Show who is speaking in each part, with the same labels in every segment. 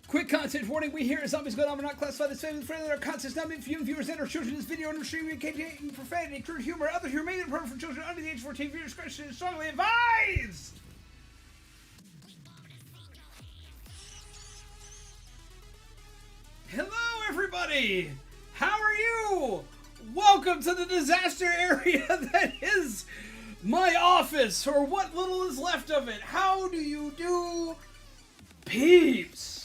Speaker 1: Quick content warning, we here at Zombies Go Down are not classified as family friendly. Our content is not meant for young viewers and or children. This video and streaming containing profanity, crude humor, other humor may be appropriate for children under the age of 14. Viewer discretion is strongly advised! Hello everybody! How are you? Welcome to the disaster area that is my office, or what little is left of it. How do you do, peeps?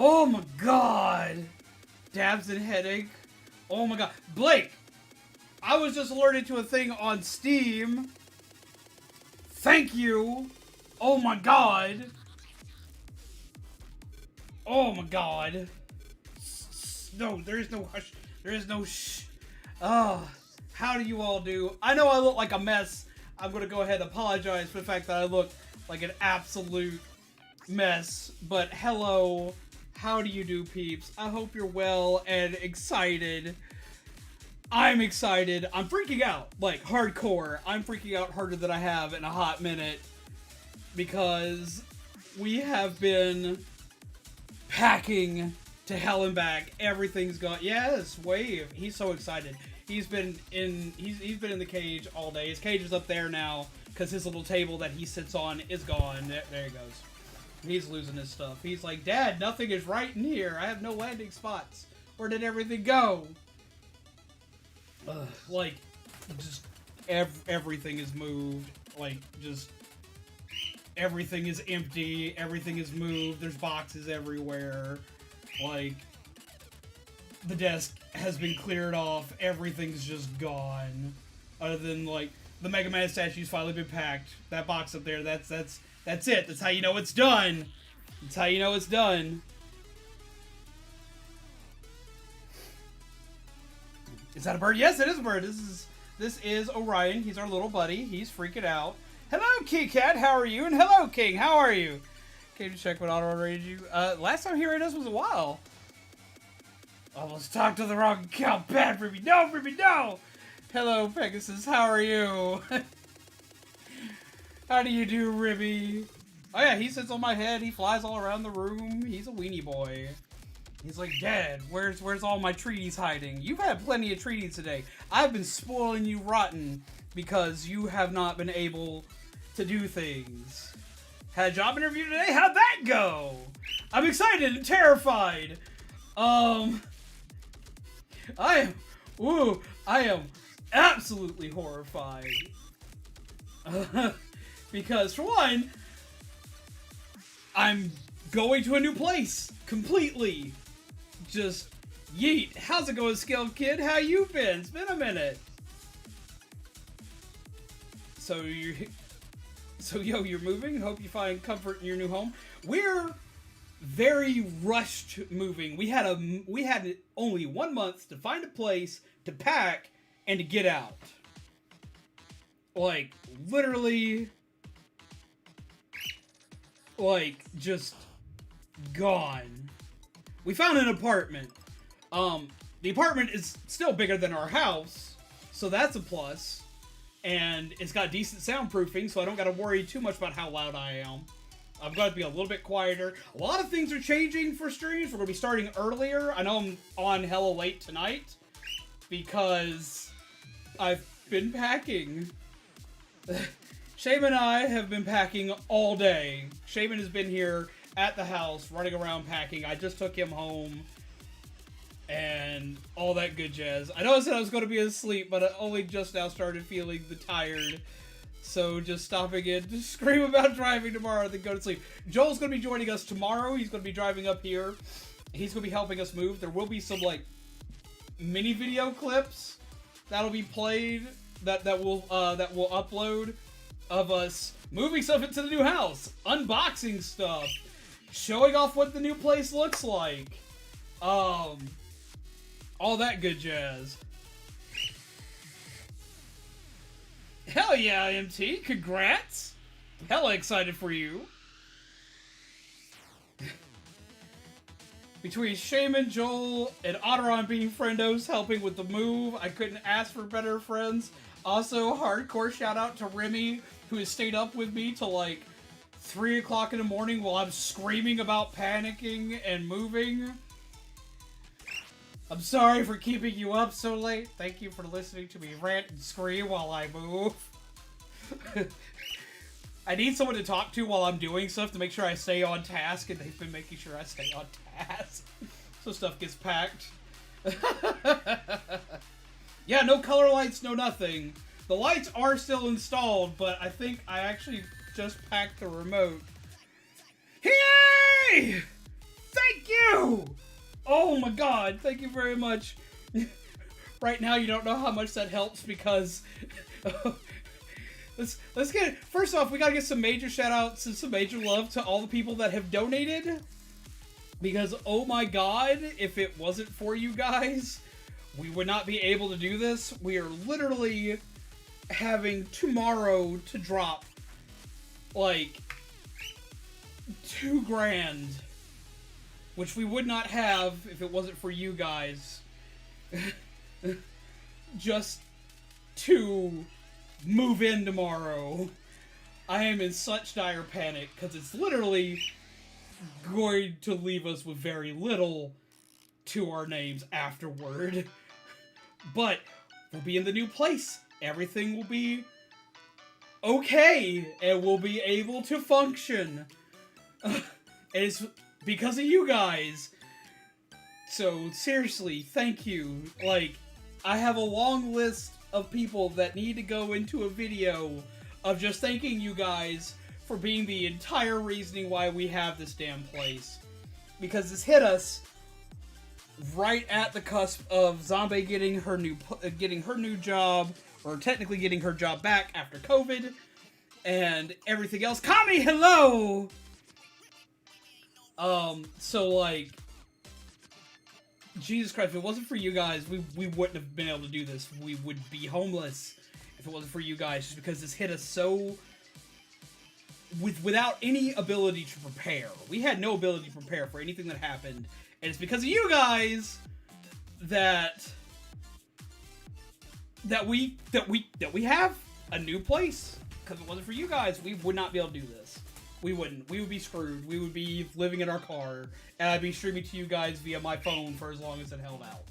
Speaker 1: Oh my god. Dabs and headache. Oh my god. Blake, I was just alerted to a thing on Steam. Thank you. Oh my god. Oh my god. No, there is no hush. There is no shh. Oh, how do you all do? I know I look like a mess. I'm going to go ahead and apologize for the fact that I look like an absolute mess. But hello. How do you do, peeps? I hope you're well and excited. I'm excited. I'm freaking out, like, hardcore. I'm freaking out harder than I have in a hot minute. Because we have been packing to hell and back. Everything's gone. Yes, Wave. He's so excited. He's been in the cage all day. His cage is up there now because his little table that he sits on is gone. There he goes. He's losing his stuff. He's like, Dad, nothing is right in here. I have no landing spots. Where did everything go? Like, just everything is moved. Like, just everything is empty. Everything is moved. There's boxes everywhere. Like, the desk has been cleared off. Everything's just gone. Other than, like, the Mega Man statue's finally been packed. That box up there, that's it. That's how you know it's done. That's how you know it's done. Is that a bird? Yes, it is a bird. This is Orion. He's our little buddy. He's freaking out. Hello, Key Cat. How are you? And hello, King. How are you? Came to check what auto rated you. Last time he rated us was a while. Almost talked to the wrong account. Bad, Ruby. No, Ruby, no. Hello, Pegasus. How are you? How do you do, Ribby? Oh yeah, he sits on my head. He flies all around the room. He's a weenie boy. He's like, Dad, where's all my treaties hiding? You've had plenty of treaties today. I've been spoiling you rotten because you have not been able to do things. Had a job interview today? How'd that go? I'm excited and terrified. I am absolutely horrified. Because, for one, I'm going to a new place. Completely. Just, yeet. How's it going, Skilled Kid? How you been? It's been a minute. So, you're moving? Hope you find comfort in your new home. We're very rushed moving. We had only 1 month to find a place, to pack, and to get out. Like, literally... like, just gone. We found an apartment. The apartment is still bigger than our house, so that's a plus. And it's got decent soundproofing, so I don't gotta worry too much about how loud I am. I've got to be a little bit quieter. A lot of things are changing for streams. We're gonna be starting earlier. I know I'm on hella late tonight because I've been packing. Shaman and I have been packing all day. Shaman has been here at the house, running around packing. I just took him home, and all that good jazz. I know I said I was going to be asleep, but I only just now started feeling the tired. So just stopping in to scream about driving tomorrow, then go to sleep. Joel's going to be joining us tomorrow. He's going to be driving up here. He's going to be helping us move. There will be some, like, mini video clips that'll be played that will upload of us moving stuff into the new house, unboxing stuff, showing off what the new place looks like. All that good jazz. Hell yeah, MT. Congrats. Hella excited for you. Between Shaman, Joel, and Otteron being friendos helping with the move, I couldn't ask for better friends. Also, hardcore shout out to Remy, who has stayed up with me till like 3 o'clock in the morning while I'm screaming about panicking and moving. I'm sorry for keeping you up so late. Thank you for listening to me rant and scream while I move. I need someone to talk to while I'm doing stuff to make sure I stay on task, and they've been making sure I stay on task. So stuff gets packed. Yeah, no color lights, no nothing. The lights are still installed, but I think I actually just packed the remote. Yay! Thank you! Oh my god, thank you very much. Right now you don't know how much that helps because... Let's get it. First off, we gotta get some major shout outs and some major love to all the people that have donated. Because, oh my god, if it wasn't for you guys, we would not be able to do this. We are literally having tomorrow to drop, like, $2,000. Which we would not have if it wasn't for you guys. Just to move in tomorrow. I am in such dire panic because it's literally going to leave us with very little to our names afterward. But we'll be in the new place. Everything will be okay and we'll be able to function. And it's because of you guys. So seriously, thank you. Like, I have a long list of people that need to go into a video of just thanking you guys for being the entire reasoning why we have this damn place. Because this hit us right at the cusp of Zombie getting her new job, or technically getting her job back after COVID, and everything else. Kami, hello! So like, Jesus Christ, if it wasn't for you guys, we wouldn't have been able to do this. We would be homeless if it wasn't for you guys, just because this hit us so... without any ability to prepare. We had no ability to prepare for anything that happened, and it's because of you guys that we have a new place. Because if it wasn't for you guys, we would not be able to do this. We wouldn't. We would be screwed. We would be living in our car, and I'd be streaming to you guys via my phone for as long as it held out.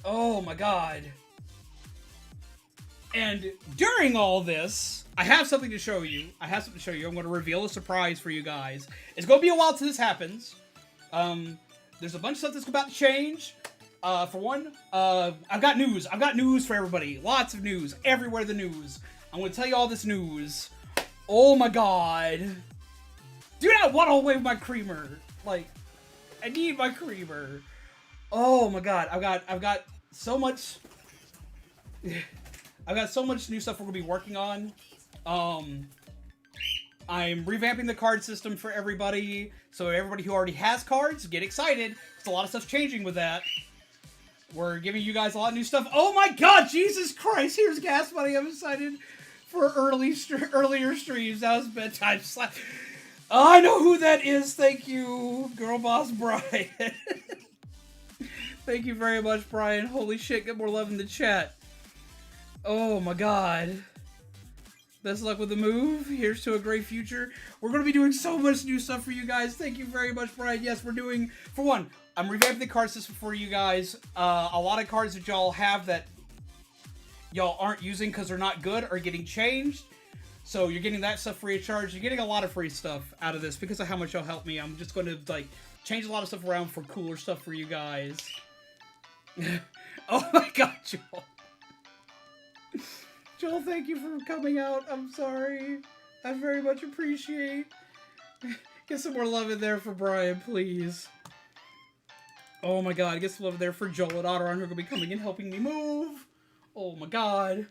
Speaker 1: Oh my god. And during all this, I have something to show you. I'm going to reveal a surprise for you guys. It's going to be a while till this happens. There's a bunch of stuff that's about to change. For one, I've got news. I've got news for everybody. Lots of news. Everywhere the news. I'm going to tell you all this news. Oh my god. Do not waddle away with my creamer. Like, I need my creamer. Oh my god. I've got so much... I've got so much new stuff we're going to be working on. I'm revamping the card system for everybody. So everybody who already has cards, get excited. There's a lot of stuff changing with that. We're giving you guys a lot of new stuff. Oh my god, Jesus Christ. Here's gas money. I'm excited for earlier streams. That was bedtime slap. Oh, I know who that is. Thank you, Girl Boss Brian. Thank you very much, Brian. Holy shit, get more love in the chat. Oh my god. Best luck with the move. Here's to a great future. We're going to be doing so much new stuff for you guys. Thank you very much, Brian. Yes, we're doing... For one, I'm revamping the card system for you guys. A lot of cards that y'all have that y'all aren't using because they're not good are getting changed. So you're getting that stuff free of charge. You're getting a lot of free stuff out of this because of how much y'all help me. I'm just going to, like, change a lot of stuff around for cooler stuff for you guys. Oh my god, Joel. Joel, thank you for coming out. I'm sorry. I very much appreciate. Get some more love in there for Brian, please. Oh my god, get some love in there for Joel and Otteron, who are going to be coming and helping me move. Oh my god.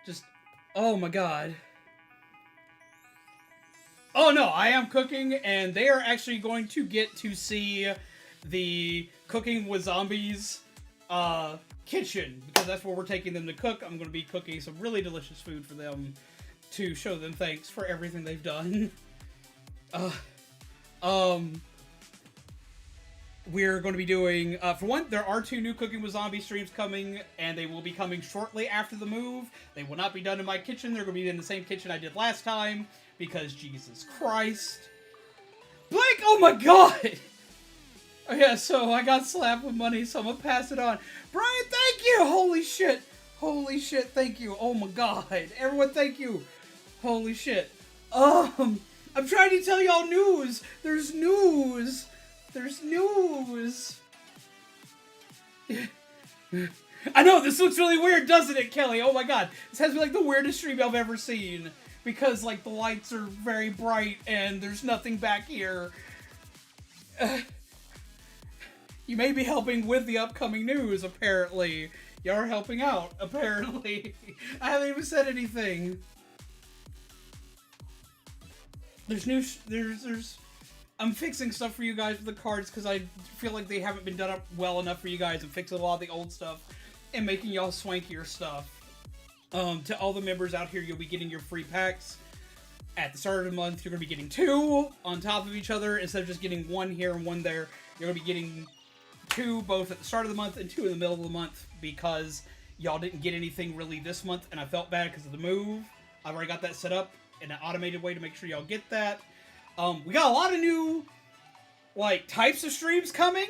Speaker 1: Just, oh my god. Oh no, I am cooking, and they are actually going to get to see the Cooking with Zombies kitchen, because that's where we're taking them to cook. I'm going to be cooking some really delicious food for them to show them thanks for everything they've done. We're going to be doing, for one, there are 2 new Cooking with Zombies streams coming, and they will be coming shortly after the move. They will not be done in my kitchen. They're going to be in the same kitchen I did last time, because Jesus Christ. Blake, oh my god! Oh yeah, so I got slapped with money, so I'm going to pass it on. Brian, thank you! Holy shit! Holy shit, thank you. Oh my god. Everyone, thank you. Holy shit. I'm trying to tell y'all news. There's news. There's news. I know, this looks really weird, doesn't it, Kelly? Oh my god. This has to be like the weirdest stream I've ever seen. Because, like, the lights are very bright and there's nothing back here. You may be helping with the upcoming news, apparently. You are helping out, apparently. I haven't even said anything. I'm fixing stuff for you guys with the cards because I feel like they haven't been done up well enough for you guys, and fixing a lot of the old stuff and making y'all swankier stuff. To all the members out here, you'll be getting your free packs at the start of the month. You're going to be getting 2 on top of each other instead of just getting 1 here and 1 there. You're going to be getting 2 both at the start of the month and 2 in the middle of the month because y'all didn't get anything really this month, and I felt bad because of the move. I've already got that set up in an automated way to make sure y'all get that. We got a lot of new, like, types of streams coming.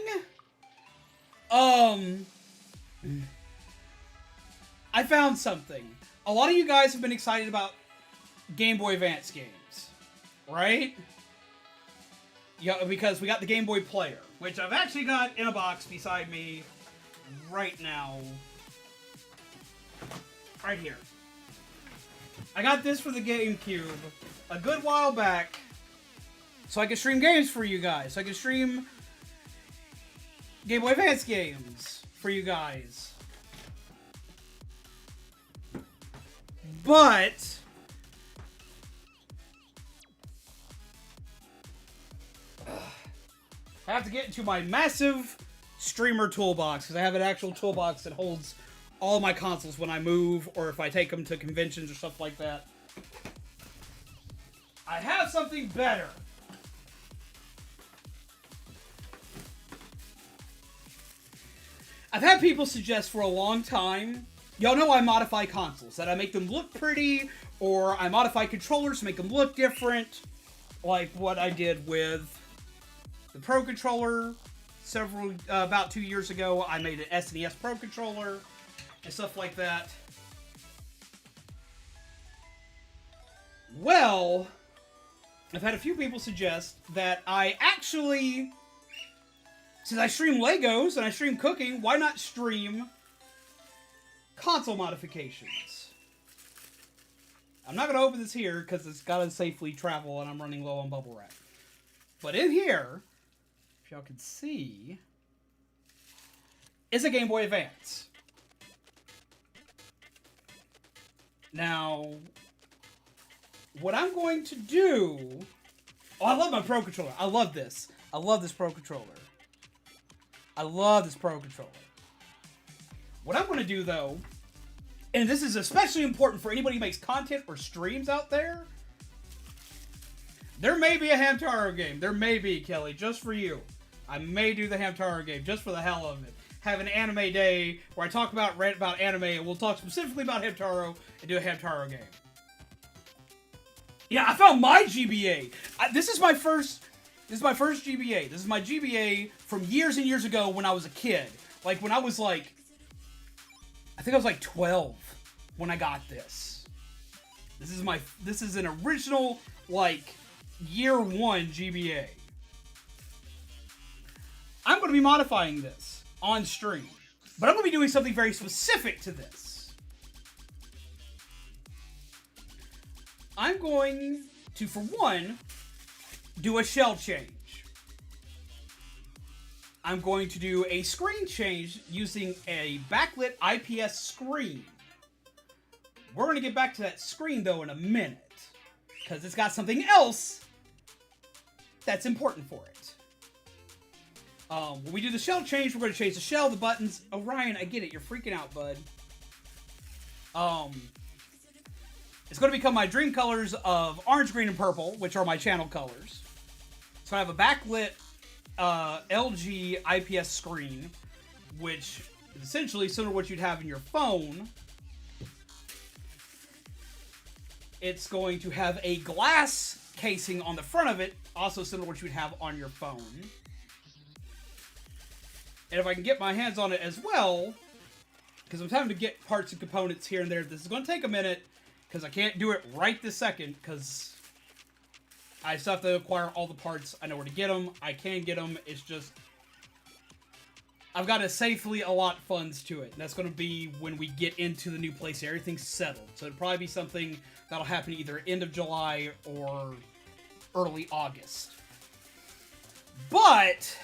Speaker 1: I found something. A lot of you guys have been excited about Game Boy Advance games, right? Yeah, because we got the Game Boy Player, which I've actually got in a box beside me right now. Right here. I got this for the GameCube a good while back so I could stream games for you guys. So I could stream Game Boy Advance games for you guys. But I have to get into my massive streamer toolbox because I have an actual toolbox that holds all my consoles when I move or if I take them to conventions or stuff like that. I have something better. I've had people suggest for a long time, y'all know I modify consoles, that I make them look pretty, or I modify controllers to make them look different, like what I did with the Pro Controller about 2 years ago. I made an SNES Pro Controller, and stuff like that. Well, I've had a few people suggest that I actually, since I stream Legos and I stream cooking, why not stream console modifications? I'm not going to open this here because it's got to safely travel and I'm running low on bubble wrap. But in here, if y'all can see, is a Game Boy Advance. Now, what I'm going to do... Oh, I love my Pro Controller. I love this. I love this Pro Controller. I love this Pro Controller. What I'm going to do, though, and this is especially important for anybody who makes content or streams out there, there may be a Hamtaro game. There may be, Kelly, just for you. I may do the Hamtaro game just for the hell of it. Have an anime day where I talk about anime, and we'll talk specifically about Hamtaro and do a Hamtaro game. Yeah, I found my GBA. This is my first GBA. This is my GBA from years and years ago when I was a kid. Like when I was like, I think I was like 12 when I got this. This is an original like year 1 GBA. I'm going to be modifying this on stream, but I'm going to be doing something very specific to this. I'm going to, for one, do a shell change. I'm going to do a screen change using a backlit IPS screen. We're going to get back to that screen, though, in a minute, because it's got something else that's important for it. When we do the shell change, we're going to change the shell, the buttons. Oh, Ryan, I get it. You're freaking out, bud. It's going to become my dream colors of orange, green, and purple, which are my channel colors. So I have a backlit LG IPS screen, which is essentially similar to what you'd have in your phone. It's going to have a glass casing on the front of it, also similar to what you would have on your phone. And if I can get my hands on it as well, because I'm having to get parts and components here and there, this is going to take a minute, because I can't do it right this second, because I still have to acquire all the parts. I know where to get them. I can get them. It's just, I've got to safely allot funds to it. And that's going to be when we get into the new place. Everything's settled. So it'll probably be something that'll happen either end of July or early August. But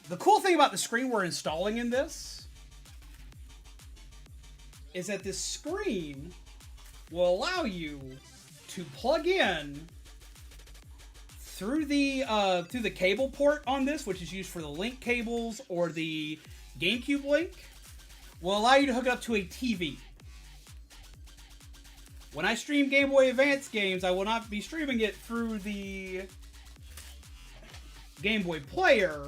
Speaker 1: the cool thing about the screen we're installing in this is that this screen will allow you to plug in through the cable port on this, which is used for the link cables or the GameCube link, will allow you to hook it up to a TV. When I stream Game Boy Advance games, I will not be streaming it through the Game Boy player.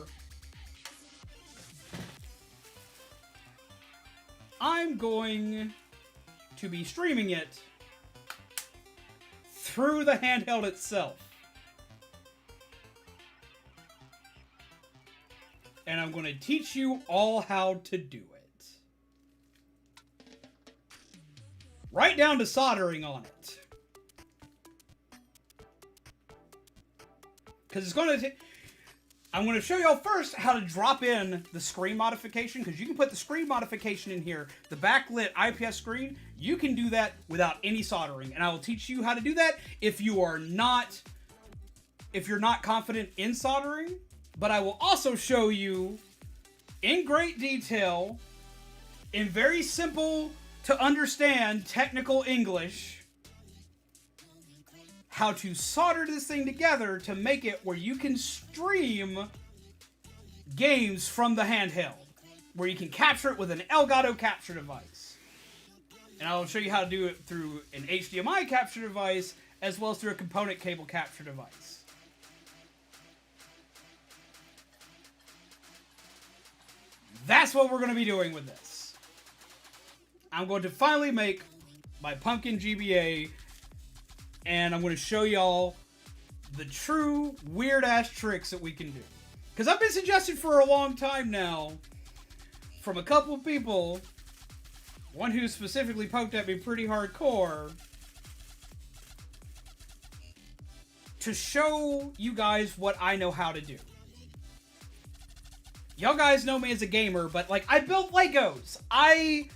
Speaker 1: I'm going to be streaming it through the handheld itself. And I'm going to teach you all how to do it. Right down to soldering on it. Because it's going to... I'm going to show y'all first how to drop in the screen modification, because you can put the screen modification in here, the backlit IPS screen. You can do that without any soldering, and I will teach you how to do that if you're not confident in soldering. But I will also show you in great detail, in very simple to understand technical English, how to solder this thing together to make it where you can stream games from the handheld, where you can capture it with an Elgato capture device. And I'll show you how to do it through an HDMI capture device, as well as through a component cable capture device. That's what we're going to be doing with this. I'm going to finally make my Pumpkin GBA, and I'm going to show y'all the true weird-ass tricks that we can do. Because I've been suggested for a long time now from a couple of people, one who specifically poked at me pretty hardcore, to show you guys what I know how to do. Y'all guys know me as a gamer, but like, I build Legos. I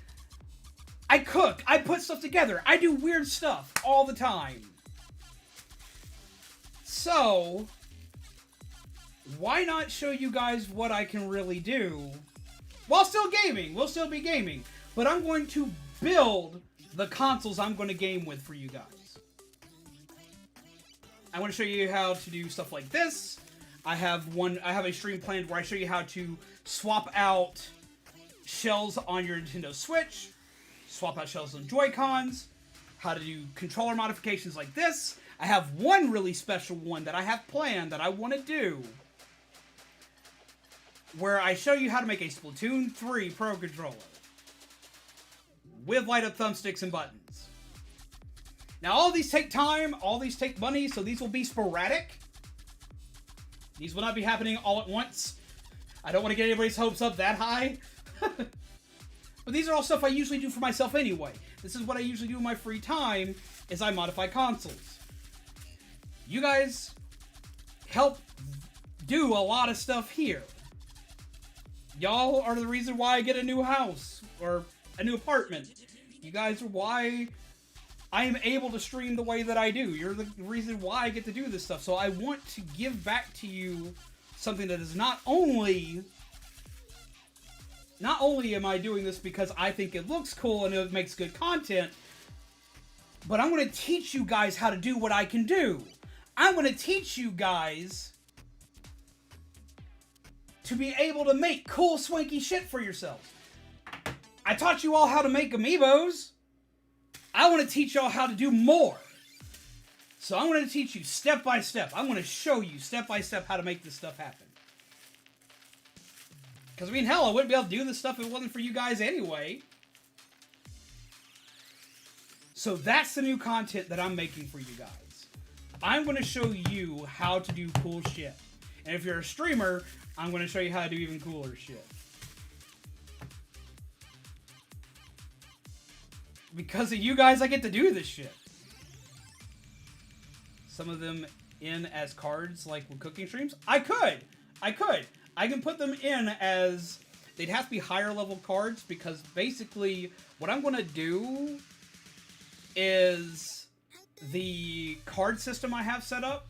Speaker 1: cook. I put stuff together. I do weird stuff all the time. So, why not show you guys what I can really do while still gaming? We'll still be gaming, but I'm going to build the consoles I'm going to game with for you guys. I want to show you how to do stuff like this. I have a stream planned where I show you how to swap out shells on your Nintendo Switch, swap out shells on Joy-Cons, how to do controller modifications like this. I have one really special one that I have planned that I want to do, where I show you how to make a Splatoon 3 Pro Controller with light-up thumbsticks and buttons. Now, all these take time, all these take money, so these will be sporadic. These will not be happening all at once. I don't want to get anybody's hopes up that high. But these are all stuff I usually do for myself anyway. This is what I usually do in my free time, is I modify consoles. You guys help do a lot of stuff here. Y'all are the reason why I get a new house, or a new apartment. You guys are why I am able to stream the way that I do. You're the reason why I get to do this stuff. So I want to give back to you something that is not only am I doing this because I think it looks cool and it makes good content, but I'm going to teach you guys how to do what I can do. I'm going to teach you guys to be able to make cool, swanky shit for yourselves. I taught you all how to make amiibos. I want to teach y'all how to do more. So I'm going to teach you step by step. I'm going to show you step by step how to make this stuff happen. Because, I mean, hell, I wouldn't be able to do this stuff if it wasn't for you guys anyway. So that's the new content that I'm making for you guys. I'm going to show you how to do cool shit. And if you're a streamer, I'm going to show you how to do even cooler shit. Because of you guys, I get to do this shit. Some of them in as cards, like with cooking streams. I could. I can put them in as... They'd have to be higher level cards, because basically what I'm going to do is the card system I have set up,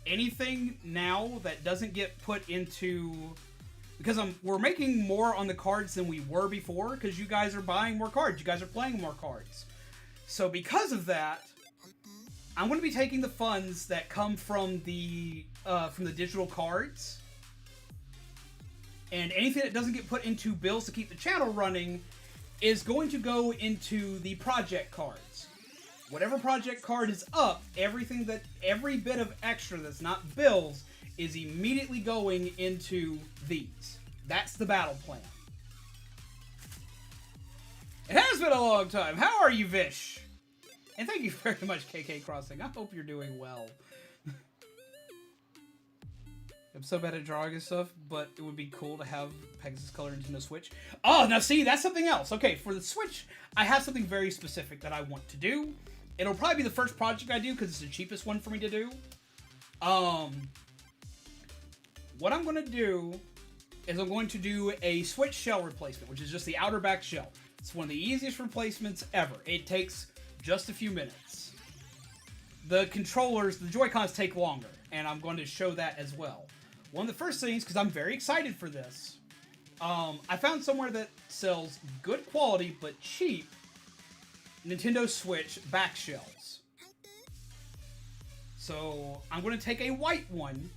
Speaker 1: anything now that doesn't get put into... Because we're making more on the cards than we were before, because you guys are buying more cards. You guys are playing more cards. So because of that, I'm going to be taking the funds that come from the digital cards, and anything that doesn't get put into bills to keep the channel running is going to go into the project cards. Whatever project card is up, every bit of extra that's not bills is immediately going into these. That's the battle plan. It has been a long time. How are you, Vish? And thank you very much, KK Crossing. I hope you're doing well. I'm so bad at drawing and stuff, but it would be cool to have Pegasus Color Nintendo Switch. Oh, now see, that's something else. Okay, for the Switch, I have something very specific that I want to do. It'll probably be the first project I do, because it's the cheapest one for me to do. What I'm going to do is I'm going to do a Switch shell replacement, which is just the outer back shell. It's one of the easiest replacements ever. It takes just a few minutes. The controllers, the Joy-Cons take longer, and I'm going to show that as well. One of the first things, because I'm very excited for this, I found somewhere that sells good quality but cheap Nintendo Switch back shells. So I'm going to take a white one.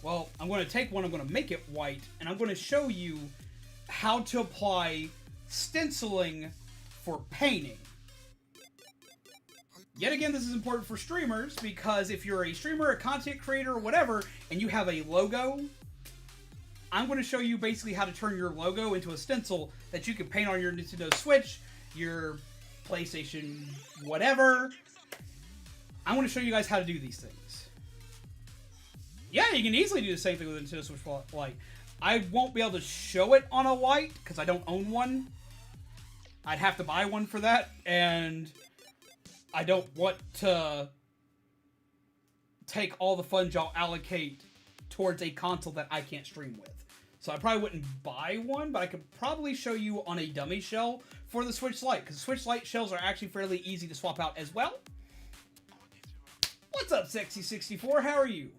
Speaker 1: Well, I'm going to take one, I'm going to make it white, and I'm going to show you how to apply stenciling for painting. Yet again, this is important for streamers, because if you're a streamer, a content creator, or whatever, and you have a logo, I'm going to show you basically how to turn your logo into a stencil that you can paint on your Nintendo Switch, your PlayStation, whatever. I'm going to show you guys how to do these things. Yeah, you can easily do the same thing with Nintendo Switch Lite. I won't be able to show it on a Lite, because I don't own one. I'd have to buy one for that, and I don't want to take all the funds y'all allocate towards a console that I can't stream with. So I probably wouldn't buy one, but I could probably show you on a dummy shell for the Switch Lite, because Switch Lite shells are actually fairly easy to swap out as well. What's up, Sexy64? How are you?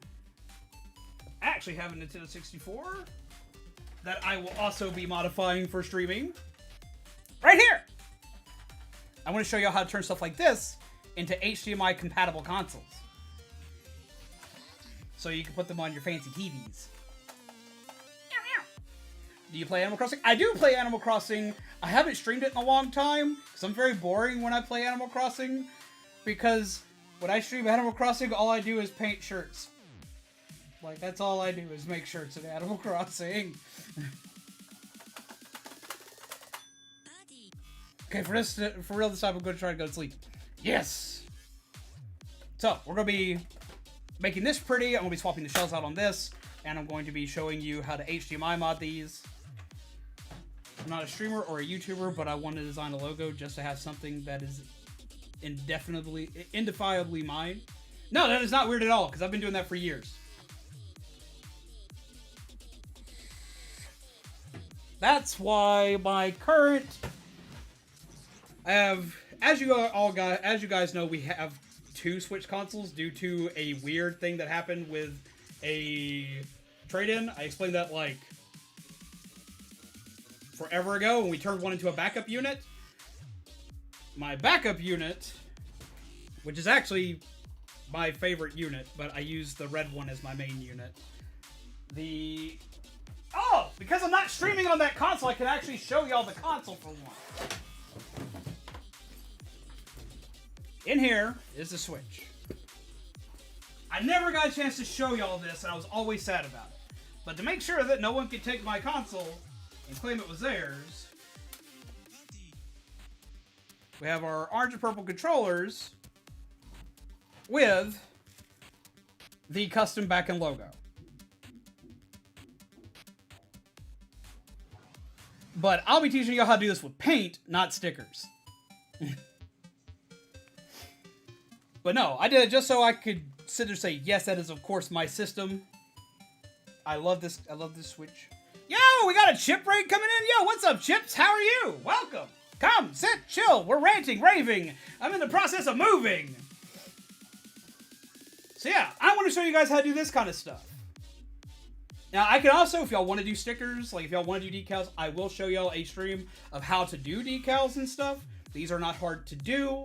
Speaker 1: I actually have a Nintendo 64 that I will also be modifying for streaming. Right here! I want to show you how to turn stuff like this into HDMI compatible consoles. So you can put them on your fancy TVs. Do you play Animal Crossing? I do play Animal Crossing. I haven't streamed it in a long time, because I'm very boring when I play Animal Crossing. Because when I stream Animal Crossing, all I do is paint shirts. Like, that's all I do is make shirts in Animal Crossing. Okay, for real this time, I'm going to try to go to sleep. Yes! So, we're going to be making this pretty. I'm going to be swapping the shells out on this. And I'm going to be showing you how to HDMI mod these. I'm not a streamer or a YouTuber, but I want to design a logo just to have something that is indefiably mine. No, that is not weird at all, because I've been doing that for years. That's why my current... I have, as you guys know, we have 2 Switch consoles due to a weird thing that happened with a trade-in. I explained that like forever ago when we turned one into a backup unit. My backup unit, which is actually my favorite unit, but I use the red one as my main unit. Oh! Because I'm not streaming on that console, I can actually show y'all the console for once. In here is the Switch. I never got a chance to show y'all this, and I was always sad about it. But to make sure that no one could take my console and claim it was theirs, we have our orange and purple controllers with the custom back-end logo. But I'll be teaching you how to do this with paint, not stickers. But no, I did it just so I could sit there and say, yes, that is of course my system. I love this Switch. Yo, we got a chip raid coming in. Yo, what's up, chips? How are you? Welcome. Come, sit, chill. We're ranting, raving. I'm in the process of moving. So yeah, I want to show you guys how to do this kind of stuff. Now, I can also, if y'all want to do stickers, like if y'all want to do decals, I will show y'all a stream of how to do decals and stuff. These are not hard to do.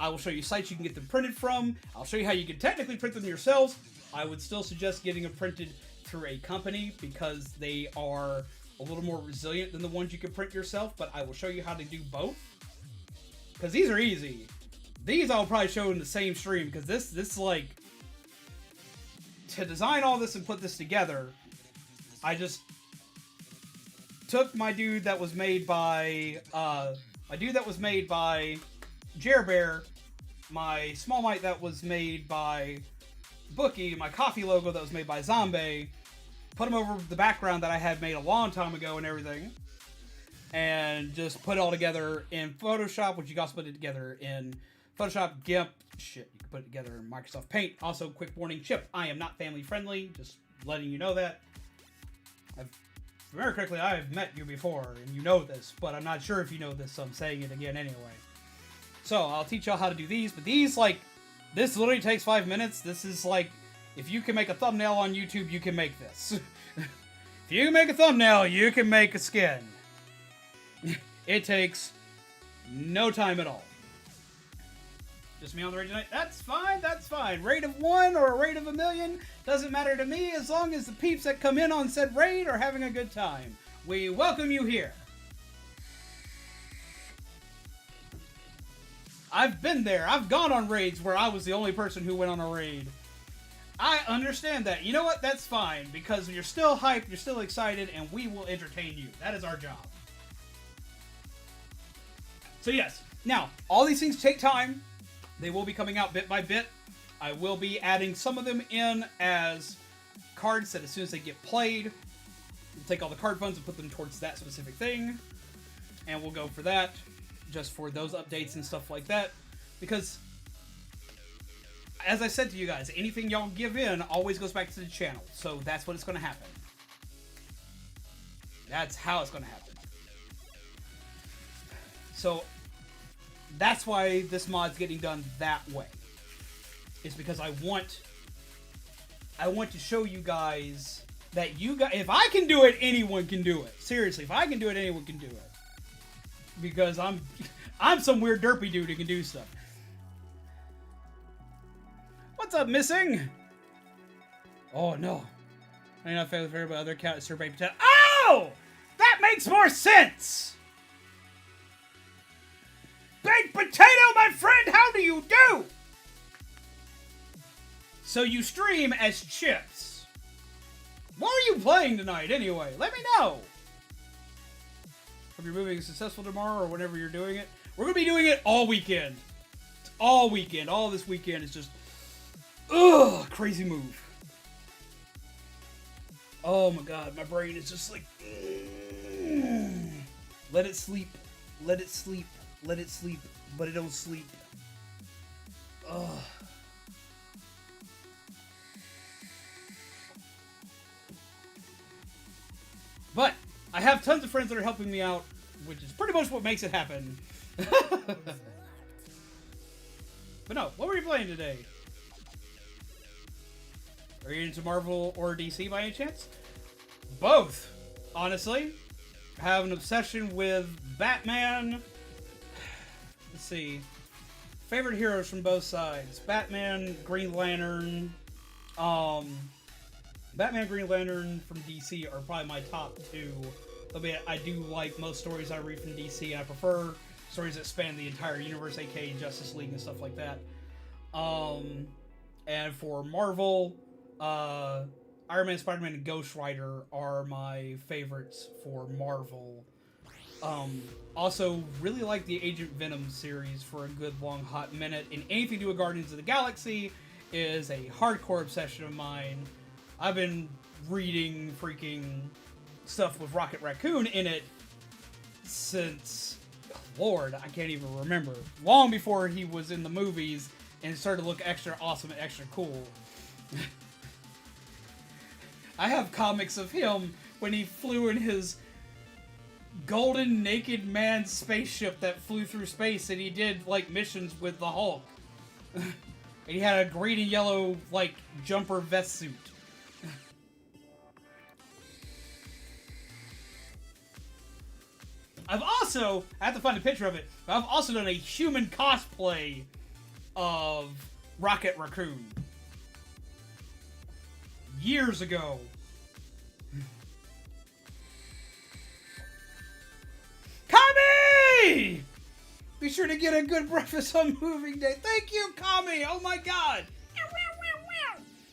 Speaker 1: I will show you sites you can get them printed from. I'll show you how you can technically print them yourselves. I would still suggest getting them printed through a company because they are a little more resilient than the ones you can print yourself, but I will show you how to do both. Because these are easy. These I'll probably show in the same stream, because this like, to design all this and put this together, I just took my dude that was made by, Jer Bear, my Small Mite that was made by Bookie, my coffee logo that was made by Zombie, put them over the background that I had made a long time ago and everything, and just put it all together in Photoshop, which you can also put it together in Photoshop, GIMP, shit, you can put it together in Microsoft Paint. Also, quick warning, Chip, I am not family friendly, just letting you know that. If I remember correctly, I have met you before, and you know this, but I'm not sure if you know this, so I'm saying it again anyway. So, I'll teach y'all how to do these, but these, like, this literally takes 5 minutes. This is like, if you can make a thumbnail on YouTube, you can make this. If you can make a thumbnail, you can make a skin. It takes no time at all. Just me on the raid tonight? That's fine, that's fine. Raid of 1 or a raid of 1,000,000 doesn't matter to me as long as the peeps that come in on said raid are having a good time. We welcome you here. I've been there. I've gone on raids where I was the only person who went on a raid. I understand that. You know what? That's fine, because you're still hyped, you're still excited, and we will entertain you. That is our job. So yes, now, all these things take time. They will be coming out bit by bit. I will be adding some of them in as cards that as soon as they get played, we'll take all the card funds and put them towards that specific thing. And we'll go for that, just for those updates and stuff like that. Because, as I said to you guys, anything y'all give in always goes back to the channel. So that's what it's going to happen. That's how it's going to happen. So that's why this mod's getting done that way. It's because I want to show you guys that if I can do it, anyone can do it. Seriously, if I can do it, anyone can do it. Because I'm some weird derpy dude who can do stuff. What's up, missing? Oh no. I'm not favorite by other cat survey potato. Oh! That makes more sense! Baked potato, my friend, how do you do? So you stream as Chips. What are you playing tonight, anyway? Let me know. Hope you're moving successful tomorrow or whenever you're doing it. We're going to be doing it all weekend. It's all weekend. All this weekend is just... Ugh, crazy move. Oh my god, my brain is just like... Let it sleep. Let it sleep. Let it sleep, but it don't sleep. Ugh. But I have tons of friends that are helping me out, which is pretty much what makes it happen. But no, what were you playing today? Are you into Marvel or DC by any chance? Both, honestly. I have an obsession with Batman. Let's see. Favorite heroes from both sides. Batman, Green Lantern. Batman, Green Lantern from DC are probably my top two. I do like most stories I read from DC, and I prefer stories that span the entire universe, aka Justice League and stuff like that. And for Marvel, Iron Man, Spider-Man, and Ghost Rider are my favorites for Marvel. Also, really like the Agent Venom series for a good long hot minute, and anything to do with Guardians of the Galaxy is a hardcore obsession of mine. I've been reading freaking stuff with Rocket Raccoon in it since, Lord, I can't even remember. Long before he was in the movies and started to look extra awesome and extra cool. I have comics of him when he flew in his golden naked man spaceship that flew through space, and he did like missions with the Hulk. And he had a green and yellow like jumper vest suit. I have to find a picture of it, but I've also done a human cosplay of Rocket Raccoon. Years ago. Kami! Be sure to get a good breakfast on moving day. Thank you, Kami! Oh my god!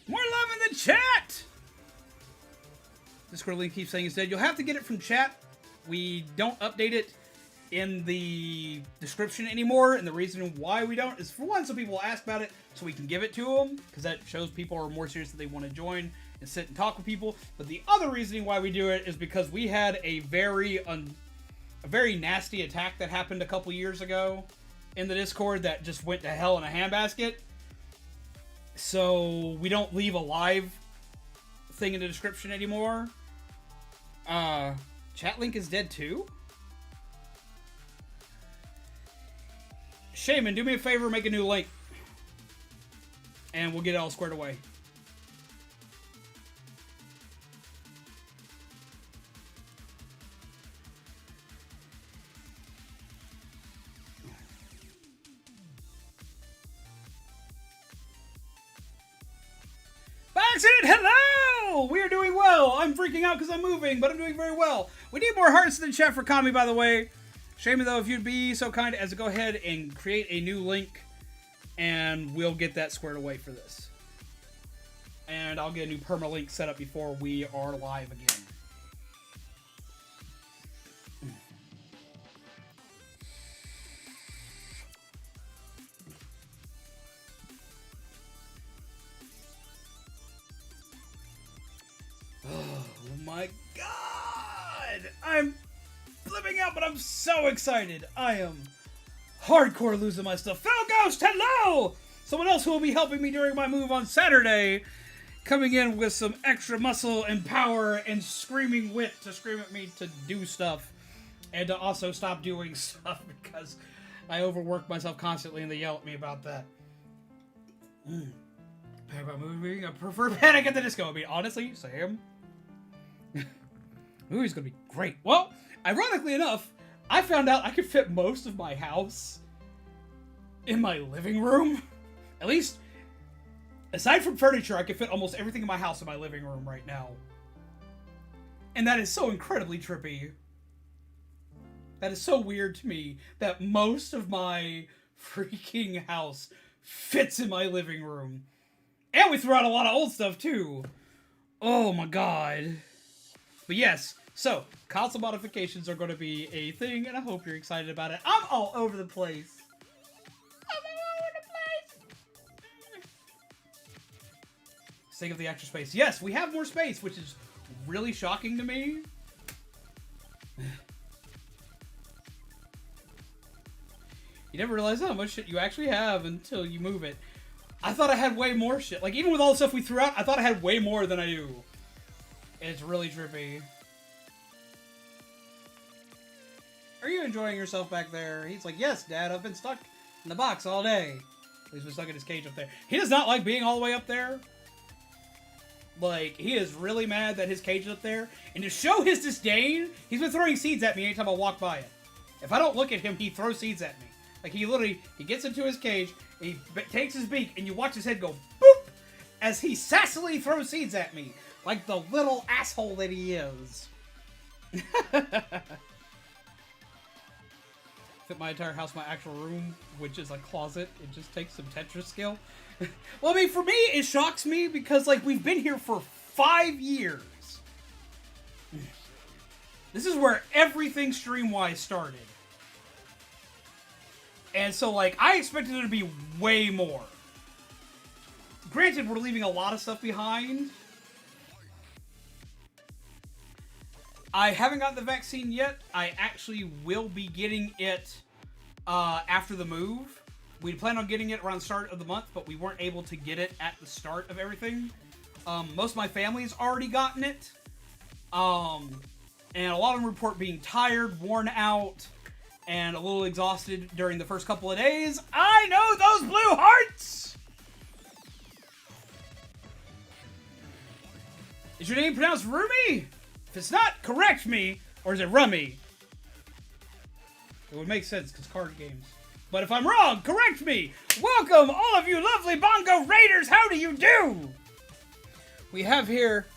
Speaker 1: More love in the chat! Discord link keeps saying it's dead. You'll have to get it from chat. We don't update it in the description anymore, and the reason why we don't is, for one, so people will ask about it so we can give it to them, because that shows people are more serious that they want to join and sit and talk with people. But the other reasoning why we do it is because we had a very nasty attack that happened a couple years ago in the Discord that just went to hell in a handbasket. So we don't leave a live thing in the description anymore. Chat link is dead too? Shaman, do me a favor, make a new link. And we'll get it all squared away. Accident, hello! We are doing well. I'm freaking out because I'm moving, but I'm doing very well. We need more hearts in the chat for Kami, by the way. Shaman, though, if you'd be so kind as to go ahead and create a new link, and we'll get that squared away for this. And I'll get a new permalink set up before we are live again. Oh my god! I'm flipping out, but I'm so excited. I am hardcore losing my stuff. Fel Ghost, hello! Someone else who will be helping me during my move on Saturday, coming in with some extra muscle and power and screaming wit to scream at me to do stuff, and to also stop doing stuff because I overwork myself constantly and they yell at me about that. Panic about moving? I prefer Panic at the Disco. I mean, honestly, Sam, movie's gonna be great. Well, ironically enough, I found out I could fit most of my house in my living room. At least, aside from furniture, I could fit almost everything in my house in my living room right now. And that is so incredibly trippy. That is so weird to me that most of my freaking house fits in my living room. And we threw out a lot of old stuff too. Oh my god. But yes, so console modifications are going to be a thing, and I hope you're excited about it. I'm all over the place. Sake of the extra space. Yes, we have more space, which is really shocking to me. You never realize how much shit you actually have until you move it. I thought I had way more shit. Like, even with all the stuff we threw out, I thought I had way more than I do. It's really trippy. Are you enjoying yourself back there? He's like, yes, Dad, I've been stuck in the box all day. He's been stuck in his cage up there. He does not like being all the way up there. Like, he is really mad that his cage is up there. And to show his disdain, he's been throwing seeds at me anytime I walk by it. If I don't look at him, he throws seeds at me. Like, he gets into his cage, he takes his beak, and you watch his head go boop as he sassily throws seeds at me. Like the little asshole that he is. Fit my entire house, my actual room, which is a closet. It just takes some Tetris skill. Well, I mean, for me, it shocks me because, like, we've been here for 5 years. This is where everything stream-wise started. And so, like, I expected there to be way more. Granted, we're leaving a lot of stuff behind. I haven't gotten the vaccine yet. I actually will be getting it after the move. We planned on getting it around the start of the month, but we weren't able to get it at the start of everything. Most of my family's already gotten it. And a lot of them report being tired, worn out, and a little exhausted during the first couple of days. I know those blue hearts! Is your name pronounced Rumi? If it's not, correct me. Or is it Rummy? It would make sense, because card games. But if I'm wrong, correct me! Welcome, all of you lovely Bongo Raiders! How do you do? We have here...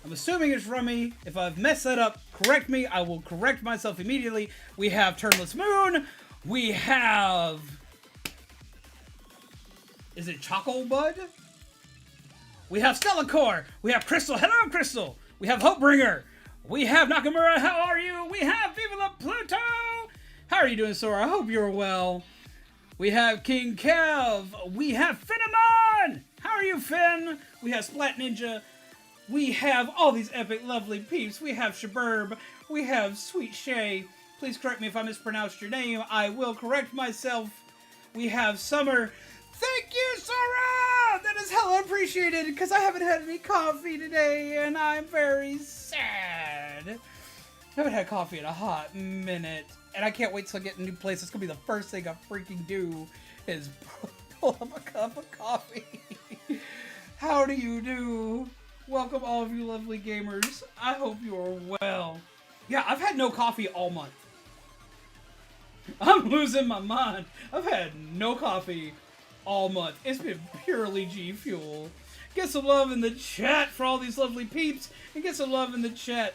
Speaker 1: I'm assuming it's Rummy. If I've messed that up, correct me. I will correct myself immediately. We have Turnless Moon. We have... Is it Choco Bud? We have Stellacor. We have Crystal. Hello, Crystal. We have Hopebringer. We have Nakamura. How are you? We have Viva La Pluto. How are you doing, Sora? I hope you're well. We have King Kev. We have Finamon. How are you, Finn? We have Splat Ninja. We have all these epic, lovely peeps. We have Shaburb. We have Sweet Shay. Please correct me if I mispronounced your name. I will correct myself. We have Summer. Thank you, Sora! That is hella appreciated, because I haven't had any coffee today, and I'm very sad. I haven't had coffee in a hot minute, and I can't wait till I get a new place. It's going to be the first thing I freaking do, is pull up a cup of coffee. How do you do? Welcome all of you lovely gamers. I hope you are well. Yeah, I've had no coffee all month. I'm losing my mind. I've had no coffee all month. It's been purely G Fuel. Get some love in the chat for all these lovely peeps. And get some love in the chat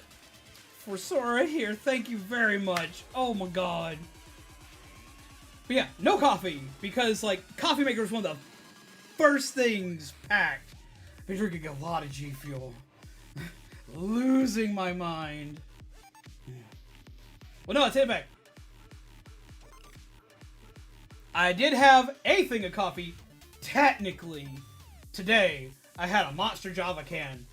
Speaker 1: for Sora here. Thank you very much. Oh my god. But yeah, no coffee. Because, like, coffee maker is one of the first things packed. I've been drinking a lot of G Fuel. Losing my mind. Well, no, I take it back. I did have a thing of coffee, technically, today. I had a Monster Java can.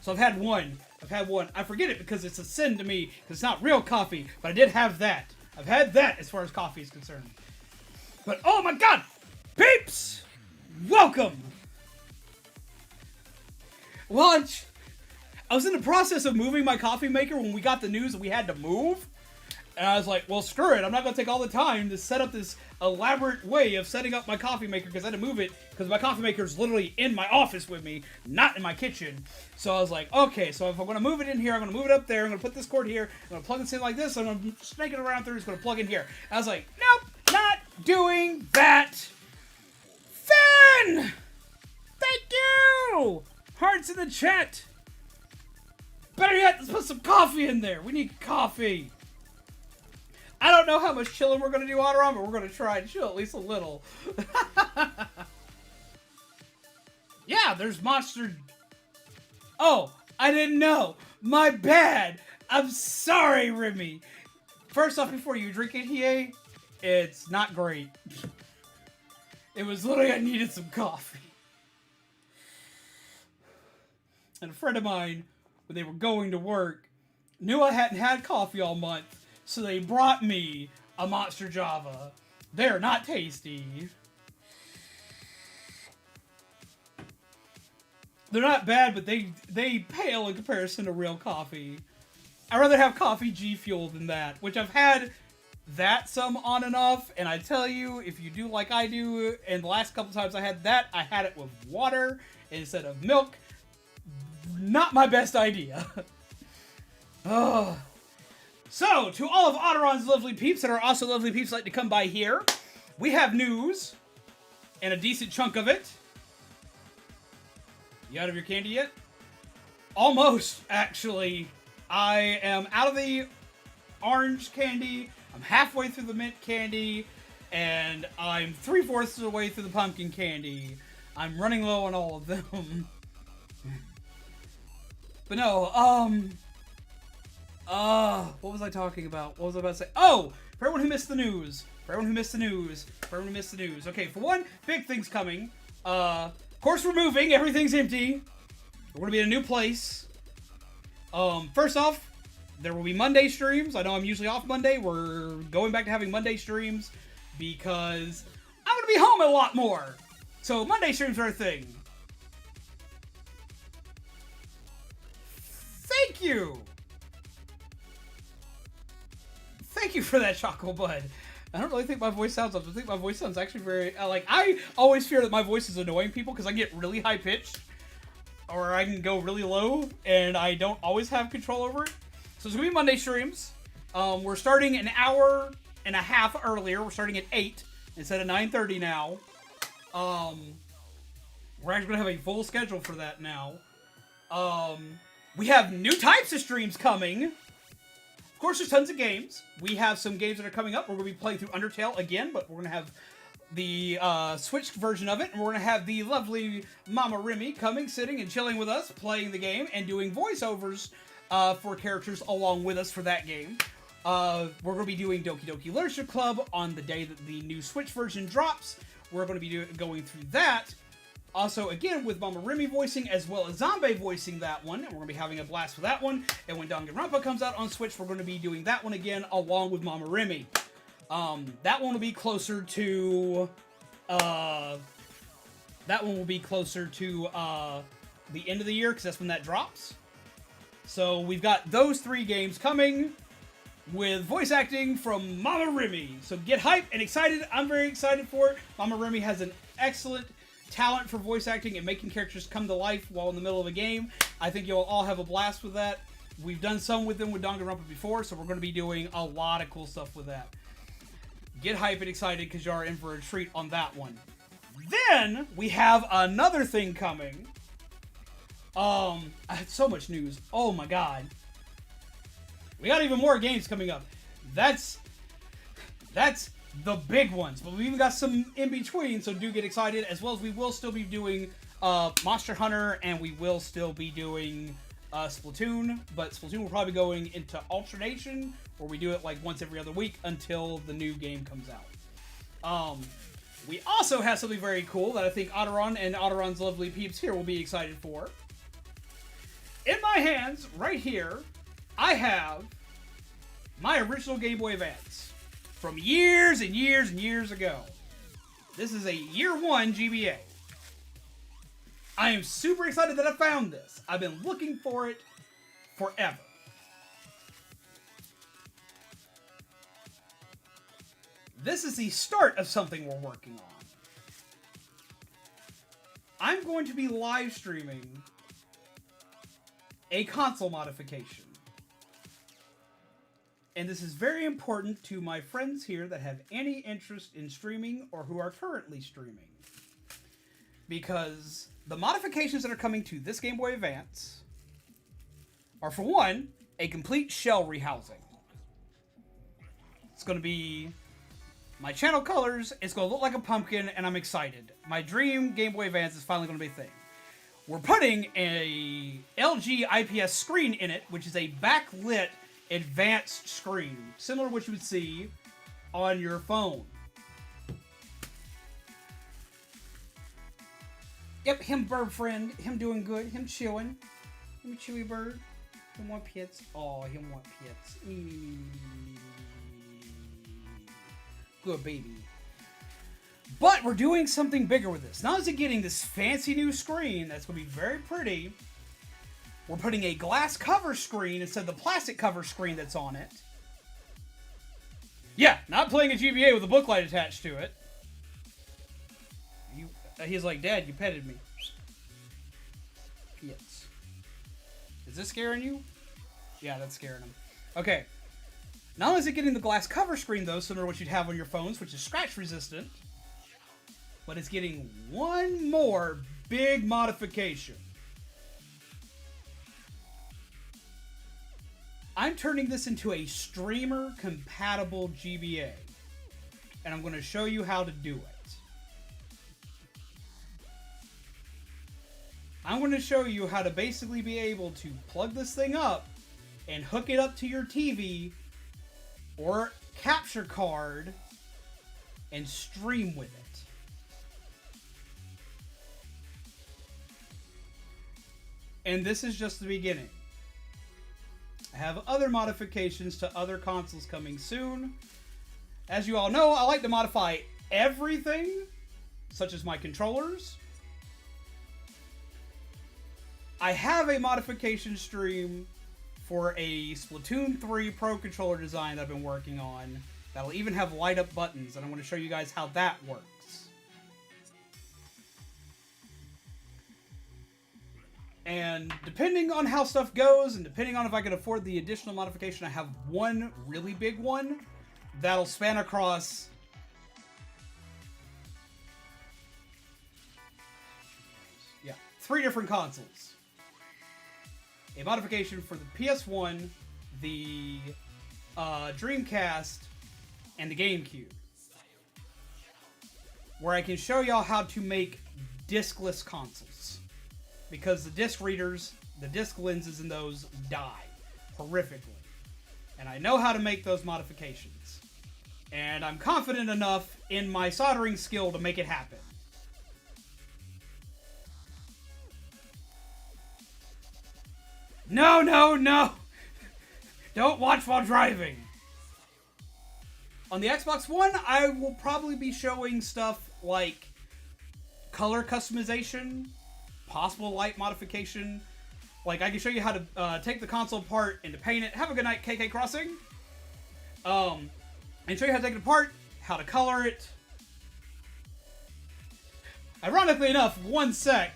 Speaker 1: So I've had one. I forget it because it's a sin to me, because it's not real coffee, but I did have that. I've had that as far as coffee is concerned. But, oh my god! Peeps! Welcome! Lunch! I was in the process of moving my coffee maker when we got the news that we had to move. And I was like, well, screw it. I'm not going to take all the time to set up this elaborate way of setting up my coffee maker because I had to move it because my coffee maker is literally in my office with me, not in my kitchen. So I was like, okay, so if I'm going to move it in here, I'm going to move it up there. I'm going to put this cord here. I'm going to plug this in like this. I'm going to snake it around through. It's going to plug in here. I was like, nope, not doing that. Finn! Thank you! Hearts in the chat. Better yet, let's put some coffee in there. We need coffee. I don't know how much chilling we're going to do on our own, but we're going to try and chill at least a little. Yeah, there's Monster... Oh, I didn't know. My bad. I'm sorry, Remy. First off, before you drink it, Hiei, it's not great. It was literally I needed some coffee. And a friend of mine, when they were going to work, knew I hadn't had coffee all month. So they brought me a Monster Java. They're not tasty. They're not bad, but they pale in comparison to real coffee. I'd rather have coffee G Fuel than that, which I've had that some on and off. And I tell you, if you do like I do, and the last couple times I had that, I had it with water instead of milk. Not my best idea. Oh. So, to all of Otteron's lovely peeps that are also lovely peeps like to come by here, we have news, and a decent chunk of it. You out of your candy yet? Almost, actually. I am out of the orange candy, I'm halfway through the mint candy, and I'm 3/4 of the way through the pumpkin candy. I'm running low on all of them. But no, what was I talking about? What was I about to say? Oh! For everyone who missed the news. Okay, for one, big thing's coming. Of course we're moving. Everything's empty. We're going to be in a new place. First off, there will be Monday streams. I know I'm usually off Monday. We're going back to having Monday streams because I'm going to be home a lot more. So Monday streams are a thing. Thank you! Thank you for that, Choco Bud. I don't really think my voice sounds up. I think my voice sounds actually very... I always fear that my voice is annoying people because I get really high-pitched. Or I can go really low, and I don't always have control over it. So it's going to be Monday streams. We're starting an hour and a half earlier. We're starting at 8 instead of 9:30 now. We're actually going to have a full schedule for that now. We have new types of streams coming. Of course, there's tons of games. We have some games that are coming up. We're going to be playing through Undertale again, but we're going to have the Switch version of it, and we're going to have the lovely Mama Remy coming, sitting, and chilling with us, playing the game, and doing voiceovers for characters along with us for that game. We're going to be doing Doki Doki Literature Club on the day that the new Switch version drops. We're going to be going through that. Also, again, with Mama Remy voicing, as well as Zombie voicing that one, and we're going to be having a blast for that one. And when Danganronpa comes out on Switch, we're going to be doing that one again, along with Mama Remy. That one will be closer to, the end of the year, because that's when that drops. So we've got those 3 games coming with voice acting from Mama Remy. So get hyped and excited. I'm very excited for it. Mama Remy has an excellent talent for voice acting and making characters come to life while in the middle of a game. I think you'll all have a blast with that. We've done some with them with Danganronpa before, so we're going to be doing a lot of cool stuff with that. Get hyped and excited because you are in for a treat on that one. Then we have another thing coming. I had so much news. Oh my god. We got even more games coming up. That's the big ones, but we even got some in between, so do get excited, as well as we will still be doing Monster Hunter, and we will still be doing Splatoon, but Splatoon will probably be going into alternation, where we do it like once every other week until the new game comes out. We also have something very cool that I think Otteron and Otteron's lovely peeps here will be excited for. In my hands, right here, I have my original Game Boy Advance from years and years and years ago. This is a year 1 GBA. I am super excited that I found this. I've been looking for it forever. This is the start of something we're working on. I'm going to be live streaming a console modification. And this is very important to my friends here that have any interest in streaming or who are currently streaming. Because the modifications that are coming to this Game Boy Advance are, for one, a complete shell rehousing. It's going to be my channel colors, it's going to look like a pumpkin, and I'm excited. My dream Game Boy Advance is finally going to be a thing. We're putting a LG IPS screen in it, which is a backlit advanced screen, similar to what you would see on your phone. Yep, him bird friend, him doing good, him chilling. Him chewy bird. Him want pets. Oh, him want pets. Good baby. But we're doing something bigger with this. Not only getting this fancy new screen that's going to be very pretty, we're putting a glass cover screen instead of the plastic cover screen that's on it. Yeah, not playing a GBA with a booklight attached to it. He's like, Dad, you petted me. Yes. Is this scaring you? Yeah, that's scaring him. Okay. Not only is it getting the glass cover screen, though, similar to what you'd have on your phones, which is scratch resistant, but it's getting one more big modification. I'm turning this into a streamer-compatible GBA, and I'm going to show you how to do it. I'm going to show you how to basically be able to plug this thing up and hook it up to your TV or capture card and stream with it. And this is just the beginning. I have other modifications to other consoles coming soon. As you all know, I like to modify everything, such as my controllers. I have a modification stream for a Splatoon 3 Pro Controller design that I've been working on. That'll even have light-up buttons, and I'm going to show you guys how that works. And depending on how stuff goes, and depending on if I can afford the additional modification, I have one really big one that'll span across... yeah, 3 different consoles. A modification for the PS1, the Dreamcast, and the GameCube. Where I can show y'all how to make discless consoles. Because the disc readers, the disc lenses in those die horrifically. And I know how to make those modifications. And I'm confident enough in my soldering skill to make it happen. No, no, no! Don't watch while driving! On the Xbox One, I will probably be showing stuff like color customization, possible light modification. Like, I can show you how to take the console apart and to paint it. Have a good night, KK Crossing. And show you how to take it apart, how to color it. Ironically enough, one sec,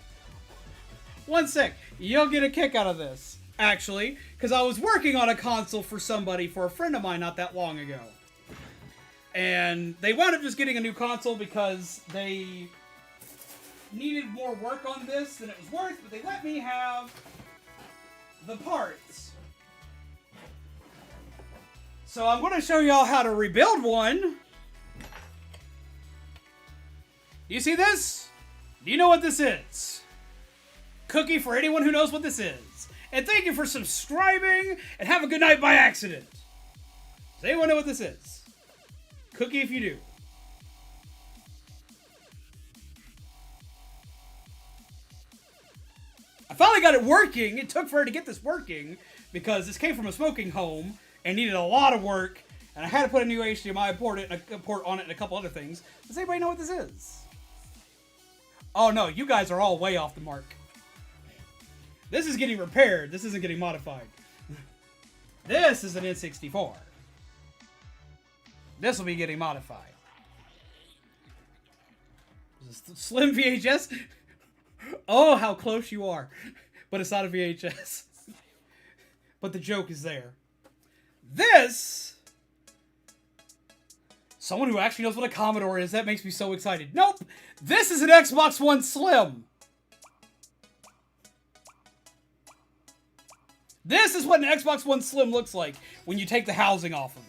Speaker 1: you'll get a kick out of this. Actually, because I was working on a console for somebody, for a friend of mine not that long ago. And they wound up just getting a new console because they needed more work on this than it was worth, but they let me have the parts. So I'm going to show y'all how to rebuild one. Do you see this? Do you know what this is? Cookie for anyone who knows what this is. And thank you for subscribing, and have a good night by accident. Does anyone know what this is? Cookie if you do. I finally got it working. It took forever to get this working, because this came from a smoking home, and needed a lot of work, and I had to put a new HDMI port on it and a couple other things. Does anybody know what this is? Oh no, you guys are all way off the mark. This is getting repaired. This isn't getting modified. This is an N64. This will be getting modified. Is this slim VHS? Oh, how close you are. But it's not a VHS. But the joke is there. This... someone who actually knows what a Commodore is. That makes me so excited. Nope! This is an Xbox One Slim! This is what an Xbox One Slim looks like when you take the housing off of it.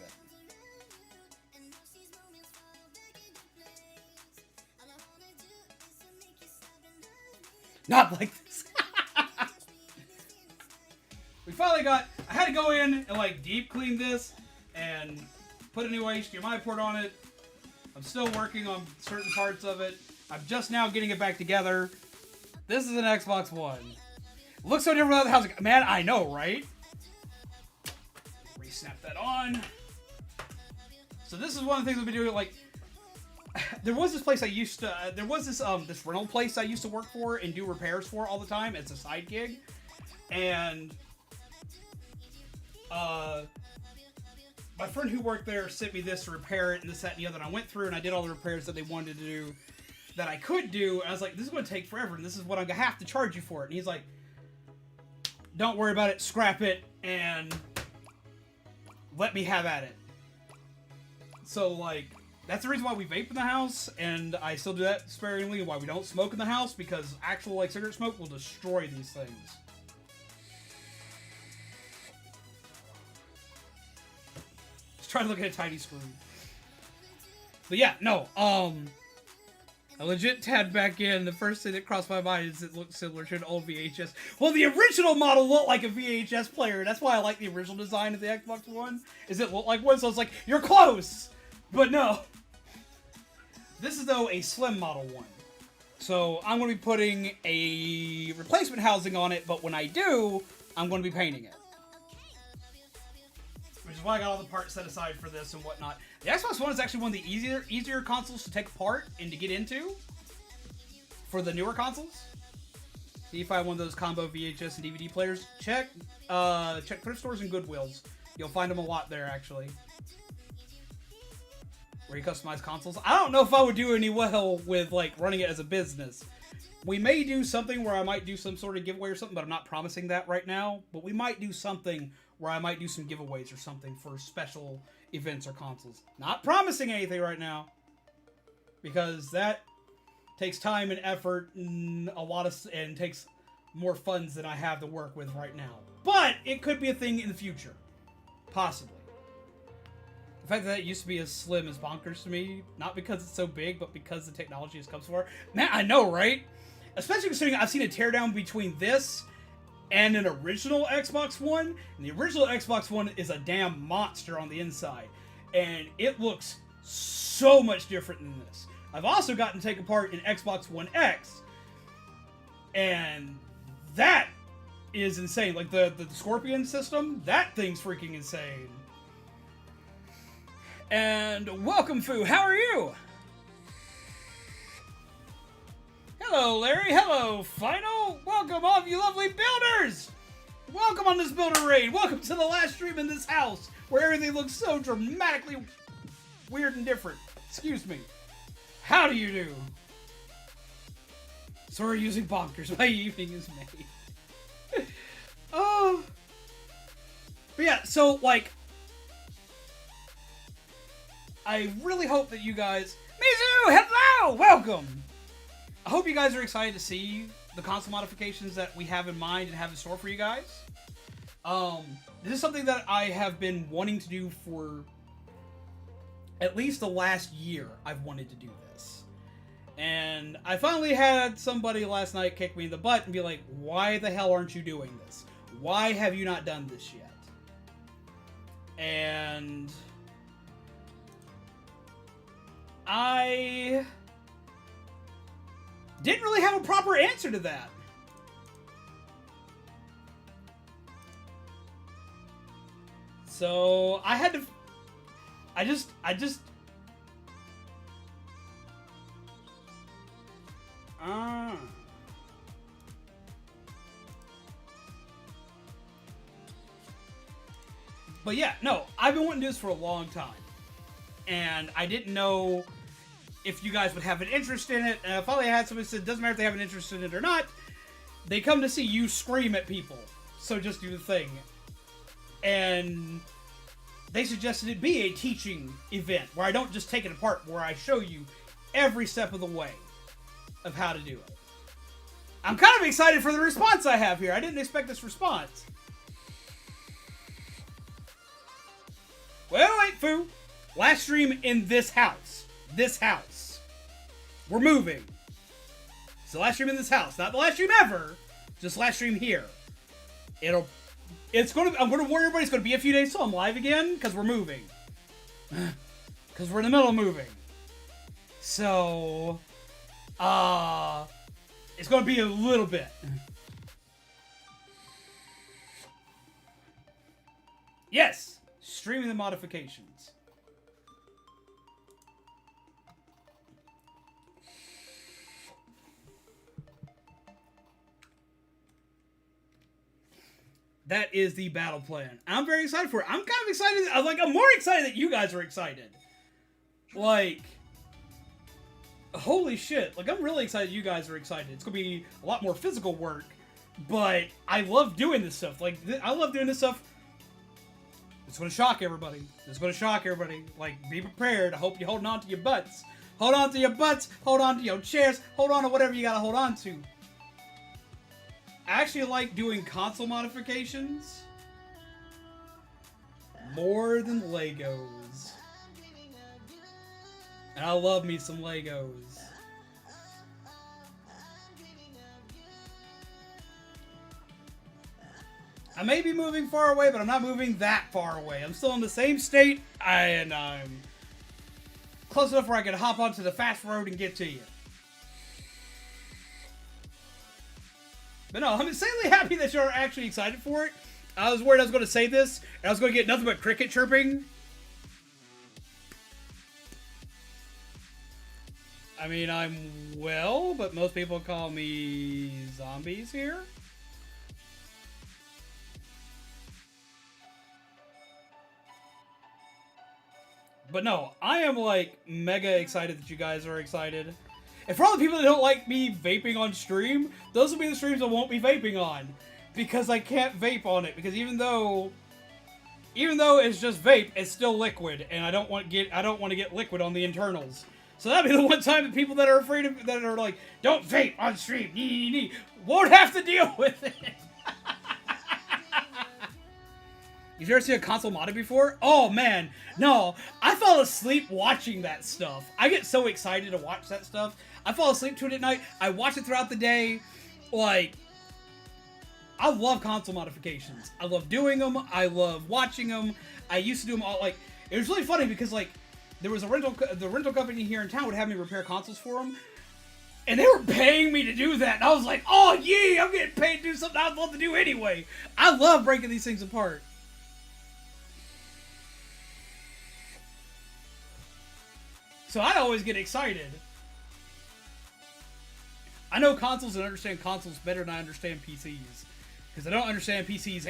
Speaker 1: Not like this. We finally got... I had to go in and like deep clean this and put a new HDMI port on it. I'm still working on certain parts of it. I'm just now getting it back together. This is an Xbox One. Looks so different without the housing. Man, I know, right? Re-snap that on. So this is one of the things we've been doing, like... there was this place I used to... there was this this rental place I used to work for and do repairs for all the time. It's a side gig. And... my friend who worked there sent me this to repair it and this, that, and the other. And I went through and I did all the repairs that they wanted to do, that I could do. And I was like, this is going to take forever, and this is what I'm going to have to charge you for it. And he's like, don't worry about it, scrap it, and let me have at it. So, like, that's the reason why we vape in the house, and I still do that sparingly, and why we don't smoke in the house, because actual, like, cigarette smoke will destroy these things. Just try to look at a tiny screen. But yeah, no, I legit tabbed back in. The first thing that crossed my mind is it looks similar to an old VHS. Well, the original model looked like a VHS player. That's why I like the original design of the Xbox One. Is it looked like one? So I was like, you're close! But no. This is, though, a slim model one. So I'm going to be putting a replacement housing on it, but when I do, I'm going to be painting it. Which is why I got all the parts set aside for this and whatnot. The Xbox One is actually one of the easier consoles to take apart and to get into for the newer consoles. See if I have one of those combo VHS and DVD players. Check thrift stores and Goodwills. You'll find them a lot there, actually. Where you customize consoles. I don't know if I would do any well with, like, running it as a business. We may do something where I might do some sort of giveaway or something, but I'm not promising that right now. But we might do something where I might do some giveaways or something for special events or consoles. Not promising anything right now, because that takes time and effort and and takes more funds than I have to work with right now. But it could be a thing in the future. Possibly. The fact that it used to be as slim is bonkers to me. Not because it's so big, but because the technology has come so far. Man, I know, right? Especially considering I've seen a teardown between this and an original Xbox One. And the original Xbox One is a damn monster on the inside. And it looks so much different than this. I've also gotten to take apart an Xbox One X. And that is insane. Like the Scorpion system, that thing's freaking insane. And welcome, Fu. How are you? Hello, Larry. Hello, Final. Welcome, all of you lovely builders. Welcome on this builder raid. Welcome to the last stream in this house, where everything looks so dramatically weird and different. Excuse me. How do you do? Sorry, using bonkers. My evening is made. Oh. But yeah, so, like, I really hope that you guys... Mizu! Hello! Welcome! I hope you guys are excited to see the console modifications that we have in mind and have in store for you guys. This is something that I have been wanting to do for at least the last year. I've wanted to do this. And I finally had somebody last night kick me in the butt and be like, why the hell aren't you doing this? Why have you not done this yet? And I didn't really have a proper answer to that. So I had to, But yeah, no, I've been wanting to do this for a long time. And I didn't know if you guys would have an interest in it. And finally I had somebody say, it doesn't matter if they have an interest in it or not. They come to see you scream at people. So just do the thing. And they suggested it be a teaching event where I don't just take it apart, where I show you every step of the way of how to do it. I'm kind of excited for the response I have here. I didn't expect this response. Well, wait, Foo. Last stream in this house. This house. We're moving. It's the last stream in this house. Not the last stream ever. Just last stream here. I'm gonna warn everybody, it's gonna be a few days till I'm live again, because we're moving. Because we're in the middle of moving. So, it's gonna be a little bit. Yes! Streaming the modifications. That is the battle plan. I'm very excited for it. I'm kind of excited. I'm more excited that you guys are excited. Like, holy shit. Like, I'm really excited you guys are excited. It's going to be a lot more physical work, but I love doing this stuff. Like, I love doing this stuff. It's going to shock everybody. It's going to shock everybody. Like, be prepared. I hope you're holding on to your butts. Hold on to your butts. Hold on to your chairs. Hold on to whatever you got to hold on to. I actually like doing console modifications more than Legos. And I love me some Legos. I may be moving far away, but I'm not moving that far away. I'm still in the same state, and I'm close enough where I can hop onto the fast road and get to you. But no, I'm insanely happy that you're actually excited for it. I was worried I was going to say this, and I was going to get nothing but cricket chirping. I mean, I'm well, but most people call me zombies here. But no, I am like mega excited that you guys are excited. And for all the people that don't like me vaping on stream, those will be the streams I won't be vaping on. Because I can't vape on it. Because even though it's just vape, it's still liquid. And I don't want to get liquid on the internals. So that'd be the one time that people that are afraid of, that are like, don't vape on stream, won't have to deal with it. You've never seen a console modded before? Oh man, no. I fall asleep watching that stuff. I get so excited to watch that stuff. I fall asleep to it at night. I watch it throughout the day. Like, I love console modifications. I love doing them. I love watching them. I used to do them all. Like, it was really funny because like there was the rental company here in town would have me repair consoles for them. And they were paying me to do that. And I was like, oh yeah, I'm getting paid to do something I would love to do anyway. I love breaking these things apart. So I always get excited. I know consoles and understand consoles better than I understand PCs. Because I don't understand PCs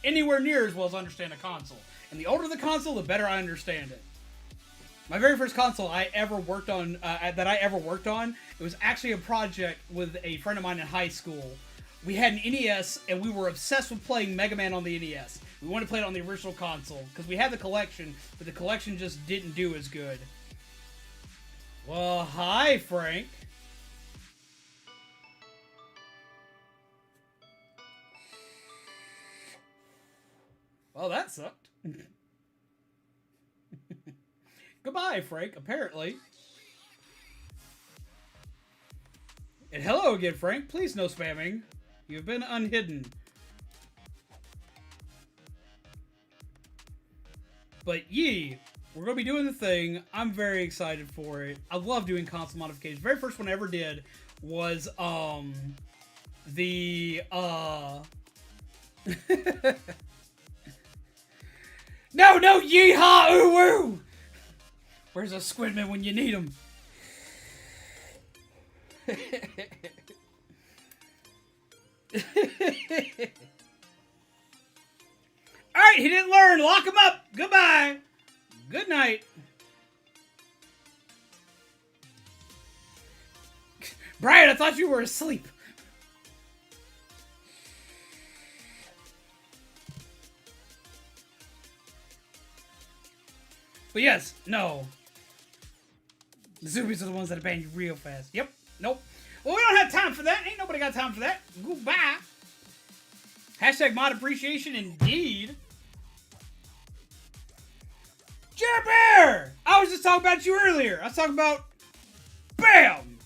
Speaker 1: anywhere near as well as I understand a console. And the older the console, the better I understand it. My very first console I ever worked on, it was actually a project with a friend of mine in high school. We had an NES, and we were obsessed with playing Mega Man on the NES. We wanted to play it on the original console, because we had the collection, but the collection just didn't do as good. Well, hi, Frank. Well, that sucked. Goodbye, Frank, apparently. And hello again, Frank. Please no spamming. You've been unhidden. But we're going to be doing the thing. I'm very excited for it. I love doing console modifications. Very first one I ever did was, No, yeehaw, ooh, woo! Where's a Squidman when you need him? Alright, he didn't learn. Lock him up. Goodbye. Good night. Brian, I thought you were asleep. But yes, no. The zoomies are the ones that abandon you real fast. Yep. Nope. Well, we don't have time for that. Ain't nobody got time for that. Goodbye. Hashtag mod appreciation indeed. Jer Bear! I was just talking about you earlier. I was talking about... BAM!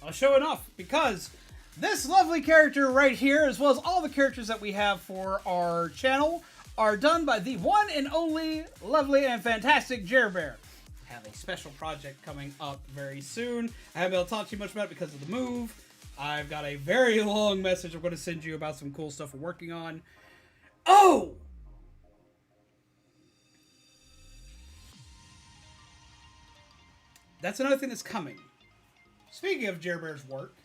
Speaker 1: I'll show it off because this lovely character right here, as well as all the characters that we have for our channel, are done by the one and only lovely and fantastic Jer Bear. I have a special project coming up very soon. I haven't been able to talk too much about it because of the move. I've got a very long message I'm going to send you about some cool stuff we're working on. Oh! That's another thing that's coming. Speaking of Jer Bear's work,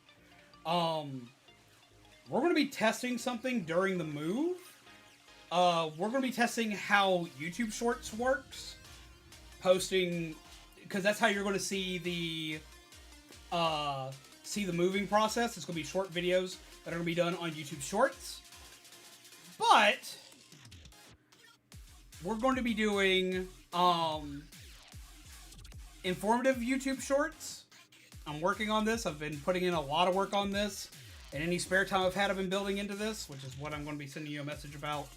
Speaker 1: we're going to be testing something during the move. We're going to be testing how YouTube Shorts works. Posting, because that's how you're going to see the see the moving process. It's going to be short videos that are going to be done on YouTube Shorts. But we're going to be doing informative YouTube Shorts. I'm working on this. I've been putting in a lot of work on this. And any spare time I've had, I've been building into this, which is what I'm going to be sending you a message about.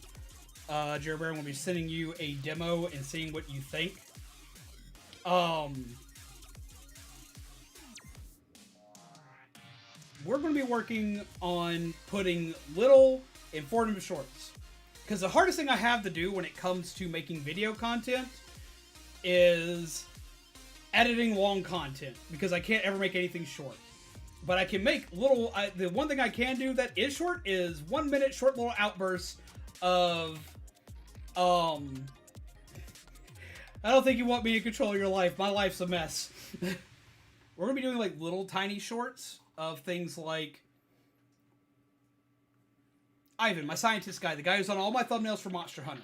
Speaker 1: Jerry Bear, I'm going to be sending you a demo and seeing what you think. We're going to be working on putting little informative shorts. Because the hardest thing I have to do when it comes to making video content is editing long content. Because I can't ever make anything short. But I can make little... the one thing I can do that is short is 1 minute short little outbursts of... I don't think you want me to control your life. My life's a mess. We're going to be doing like little tiny shorts of things like Ivan, my scientist guy, the guy who's on all my thumbnails for Monster Hunter.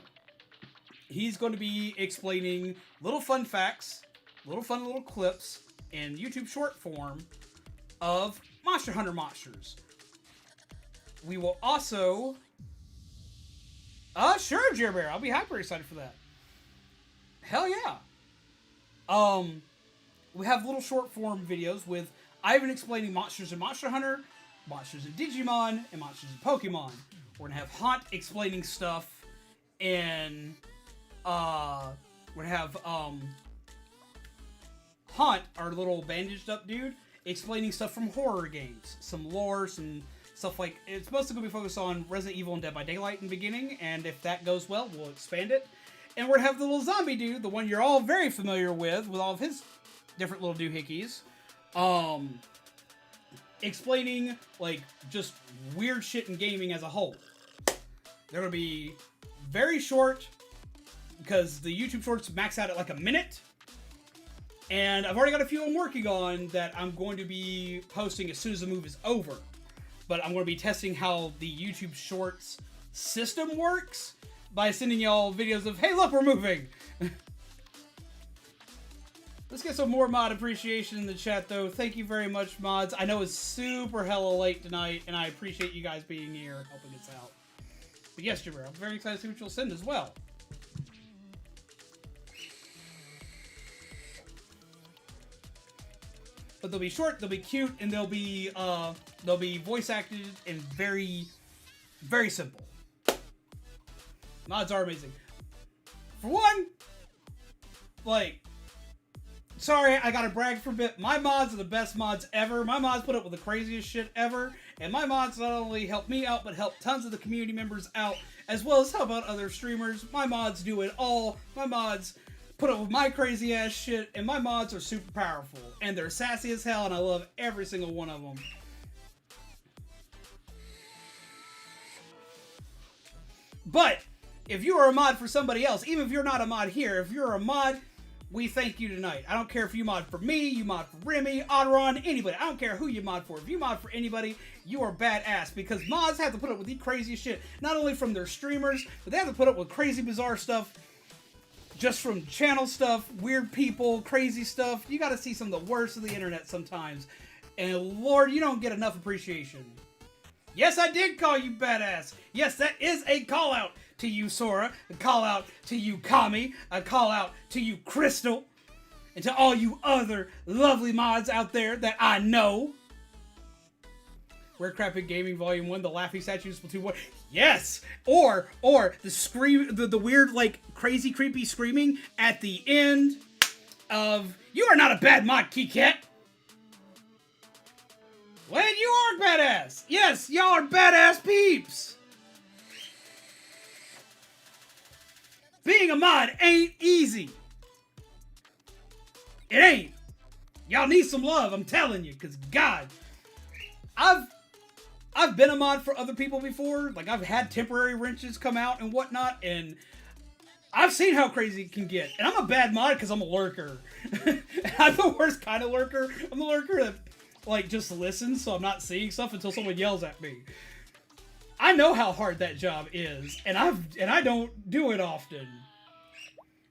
Speaker 1: He's going to be explaining little fun facts, little clips in YouTube short form of Monster Hunter monsters. We will also... sure, Jerry Bear. I'll be hyper excited for that. Hell yeah. We have little short form videos with Ivan explaining monsters in Monster Hunter, monsters in Digimon, and monsters in Pokemon. We're gonna have Haunt explaining stuff in, we're gonna have, Haunt, our little bandaged up dude, explaining stuff from horror games. Some lore, some stuff like... It's mostly going to be focused on Resident Evil and Dead by Daylight in the beginning, and if that goes well, we'll expand it. And we're going to have the little zombie dude, the one you're all very familiar with all of his different little doohickeys, explaining, like, just weird shit in gaming as a whole. They're going to be very short, because the YouTube shorts max out at like a minute. And I've already got a few I'm working on that I'm going to be posting as soon as the move is over. But I'm going to be testing how the YouTube Shorts system works by sending y'all videos of, hey, look, we're moving. Let's get some more mod appreciation in the chat, though. Thank you very much, mods. I know it's super hella late tonight, and I appreciate you guys being here, helping us out. But yes, Jabir, I'm very excited to see what you'll send as well. But they'll be short, they'll be cute, and they'll be voice acted and very, very simple. Mods are amazing. For one, like, sorry, I gotta brag for a bit. My mods are the best mods ever. My mods put up with the craziest shit ever. And my mods not only help me out, but help tons of the community members out, as well as help out other streamers. My mods do it all. My mods put up with my crazy ass shit, and my mods are super powerful. And they're sassy as hell, and I love every single one of them. But if you are a mod for somebody else, even if you're not a mod here, if you're a mod, we thank you tonight. I don't care if you mod for me, you mod for Remy, Oteron, anybody. I don't care who you mod for. If you mod for anybody, you are badass, because mods have to put up with the craziest shit. Not only from their streamers, but they have to put up with crazy, bizarre stuff. Just from channel stuff, weird people, crazy stuff. You gotta see some of the worst of the internet sometimes. And Lord, you don't get enough appreciation. Yes, I did call you badass. Yes, that is a call out to you, Sora. A call out to you, Kami. A call out to you, Crystal. And to all you other lovely mods out there that I know. Rare Crappy Gaming Volume 1, the Laughing Statue Splatoon 1. Yes! Or the scream, the weird, like, crazy, creepy screaming at the end of, you are not a bad mod, Keycat! When you are badass! Yes, y'all are badass peeps! Being a mod ain't easy. It ain't. Y'all need some love, I'm telling you, because God, I've been a mod for other people before. Like, I've had temporary wrenches come out and whatnot, and I've seen how crazy it can get. And I'm a bad mod because I'm a lurker. I'm the worst kind of lurker. I'm the lurker that, like, just listens, so I'm not seeing stuff until someone yells at me. I know how hard that job is, and I don't do it often.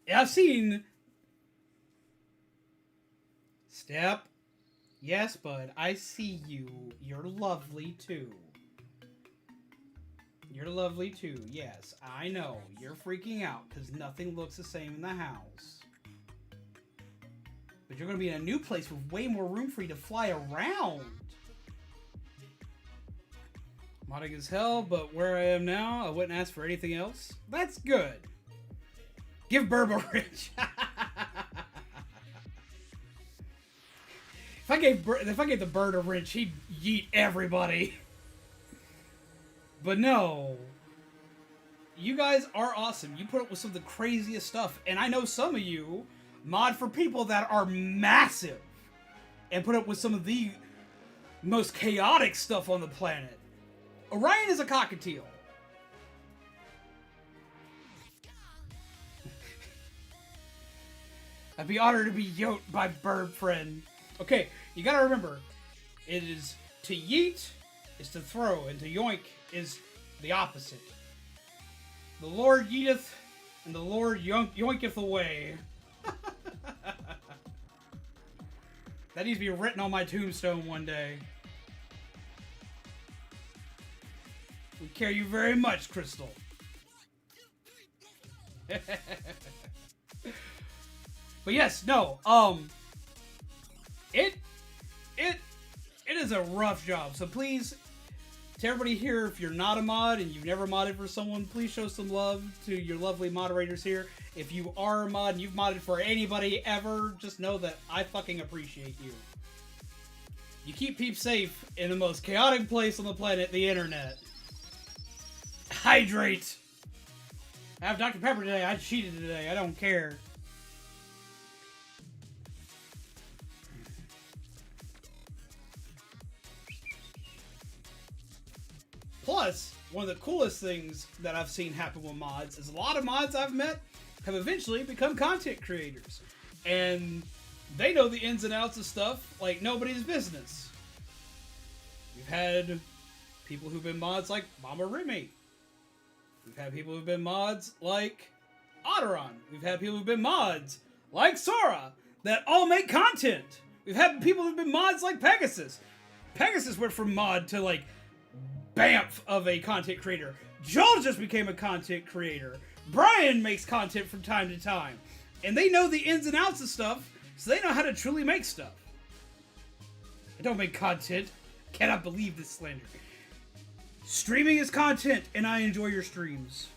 Speaker 1: And I've seen... Step Yes, bud, I see you. You're lovely too. You're lovely too. Yes, I know. You're freaking out because nothing looks the same in the house. But you're going to be in a new place with way more room for you to fly around. Modding as hell, but where I am now, I wouldn't ask for anything else. That's good. Give Burb a wrench. If I gave the bird a wrench, he'd yeet everybody. But no. You guys are awesome. You put up with some of the craziest stuff. And I know some of you mod for people that are massive. And put up with some of the most chaotic stuff on the planet. Orion is a cockatiel. I'd be honored to be yoked by Bird Friend. Okay, you gotta remember, it is to yeet is to throw, and to yoink is the opposite. The Lord yeeteth, and the Lord yoinketh away. That needs to be written on my tombstone one day. We care you very much, Crystal. But yes, no, it is a rough job. So please, to everybody here, if you're not a mod and you've never modded for someone, please show some love to your lovely moderators here. If you are a mod and you've modded for anybody ever, just know that I fucking appreciate you. You keep peeps safe in the most chaotic place on the planet, the internet. Hydrate! I have Dr. Pepper today. I cheated today. I don't care. Plus, one of the coolest things that I've seen happen with mods is a lot of mods I've met have eventually become content creators. And they know the ins and outs of stuff like nobody's business. We've had people who've been mods like Mama Remy. We've had people who've been mods like Otteron. We've had people who've been mods like Sora that all make content. We've had people who've been mods like Pegasus. Pegasus went from mod to like BAMF of a content creator. Joel just became a content creator. Brian makes content from time to time. And they know the ins and outs of stuff, so they know how to truly make stuff. I don't make content. Cannot believe this slander. Streaming is content, and I enjoy your streams.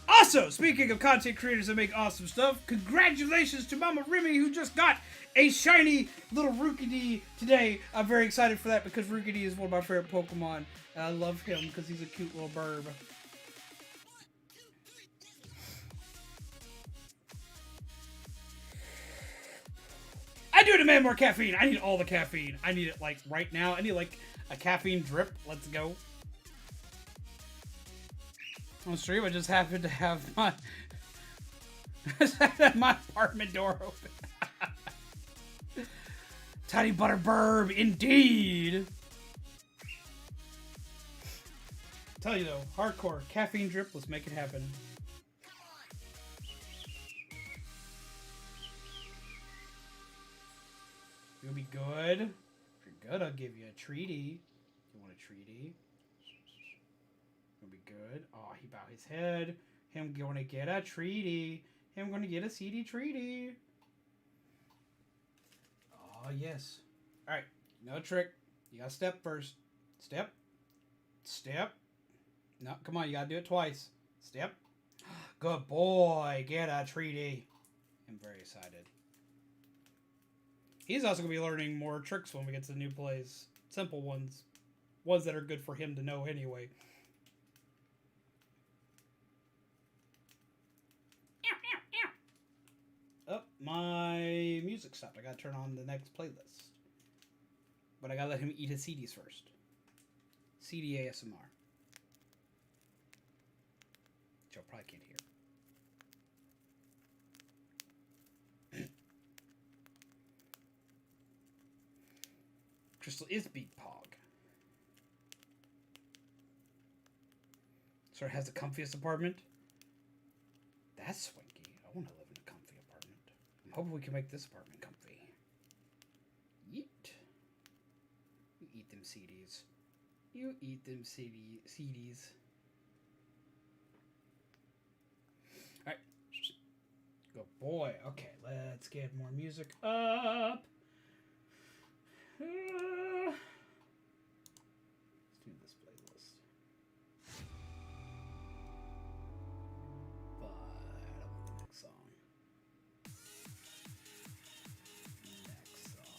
Speaker 1: Also, speaking of content creators that make awesome stuff, congratulations to Mama Remy, who just got a shiny little Rookidee today. I'm very excited for that because Rookidee is one of my favorite Pokemon. And I love him because he's a cute little burb. I do demand more caffeine. I need all the caffeine. I need it like right now. I need like a caffeine drip. Let's go. On stream, I just happened to have my my apartment door open. Tiny butter burb, indeed. Tell you though, hardcore caffeine drip. Let's make it happen. You'll be good. If you're good, I'll give you a treaty. You want a treaty? You'll be good. Oh, he bowed his head. Him going to get a treaty. Him going to get a CD treaty. Oh, yes. Alright, no trick. You gotta step first. Step. Step. No, come on, you gotta do it twice. Step. Good boy. Get a treaty. I'm very excited. He's also going to be learning more tricks when we get to the new plays. Simple ones. Ones that are good for him to know anyway. Oh, my music stopped. I got to turn on the next playlist. But I got to let him eat his CDs first. CD ASMR. Which y'all probably can't hear. Crystal is beat Pog. So it has the comfiest apartment. That's swanky. I want to live in a comfy apartment. I'm hoping we can make this apartment comfy. Yeet. CDs. You eat them CDs. Alright. Good boy. Okay, let's get more music up. Let's do this playlist. But I don't want the next song. Next song.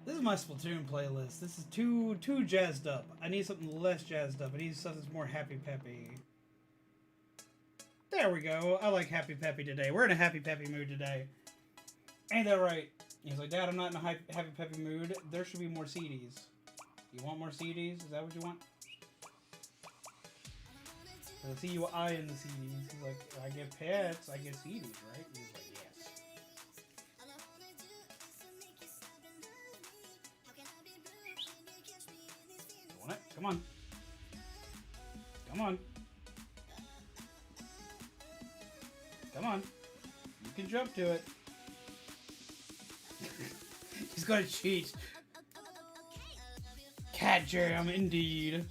Speaker 1: This is my Splatoon playlist. This is too jazzed up. I need something less jazzed up. I need something that's more happy peppy. There we go. I like happy peppy today. We're in a happy peppy mood today. Ain't that right? He's like, Dad, I'm not in a happy peppy mood. There should be more CDs. You want more CDs? Is that what you want? I see you eyeing the CDs. He's like, I get pets, I get CDs, right? He's like, yes. You want it? Come on. Come on. Come on. You can jump to it. He's gonna cheat. Cat jam, indeed.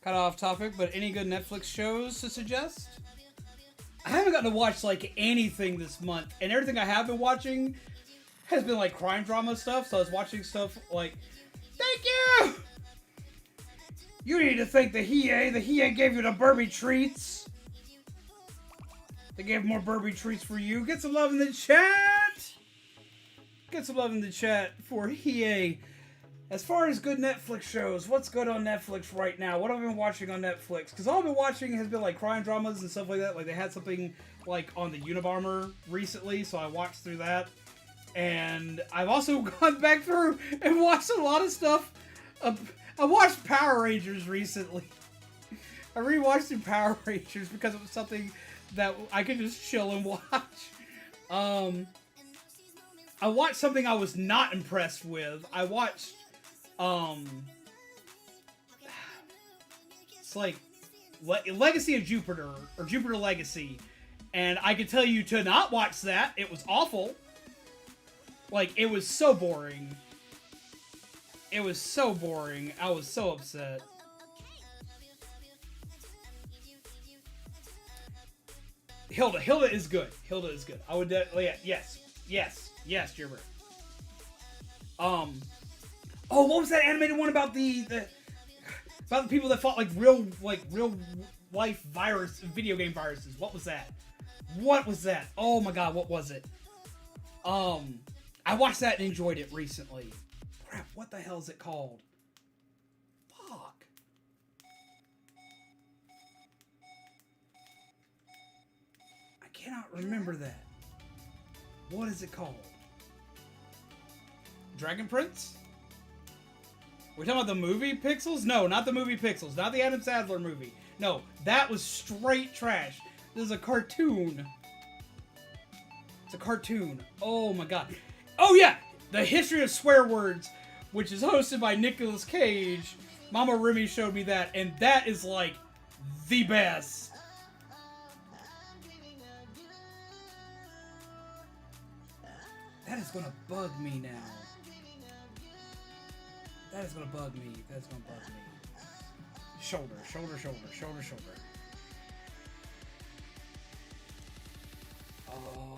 Speaker 1: Kind of off topic, but any good Netflix shows to suggest? I haven't gotten to watch, like, anything this month. And everything I have been watching has been, like, crime drama stuff. So I was watching stuff like, thank you! You need to thank the Hiei. The Hiei gave you the Burby treats. They gave more Burby treats for you. Get some love in the chat! Get some love in the chat for Hiei. As far as good Netflix shows, what's good on Netflix right now? What have I been watching on Netflix? Because all I've been watching has been like crime dramas and stuff like that. Like they had something like on the Unabomber recently, so I watched through that. And I've also gone back through and watched a lot of stuff. I watched Power Rangers recently. I rewatched through Power Rangers because it was something that I could just chill and watch. I watched something I was not impressed with. I watched, it's like Legacy of Jupiter, or Jupiter Legacy, and I can tell you to not watch that. It was awful. Like, it was so boring. It was so boring. I was so upset. Hilda is good. Hilda is good. I would definitely, yes, Jibber. Oh, what was that animated one about the people that fought like real life video game viruses? What was that? What was that? Oh my god, what was it? I watched that and enjoyed it recently. Crap, what the hell is it called? Fuck. I cannot remember that. What is it called? Dragon Prince? We're talking about the movie Pixels? No, not the movie Pixels. Not the Adam Sandler movie. No, that was straight trash. This is a cartoon. It's a cartoon. Oh my god. Oh yeah! The History of Swear Words, which is hosted by Nicolas Cage. Mama Remy showed me that, and that is like the best. That is gonna bug me now. That is gonna bug me. That's gonna bug me. Shoulder. Oh.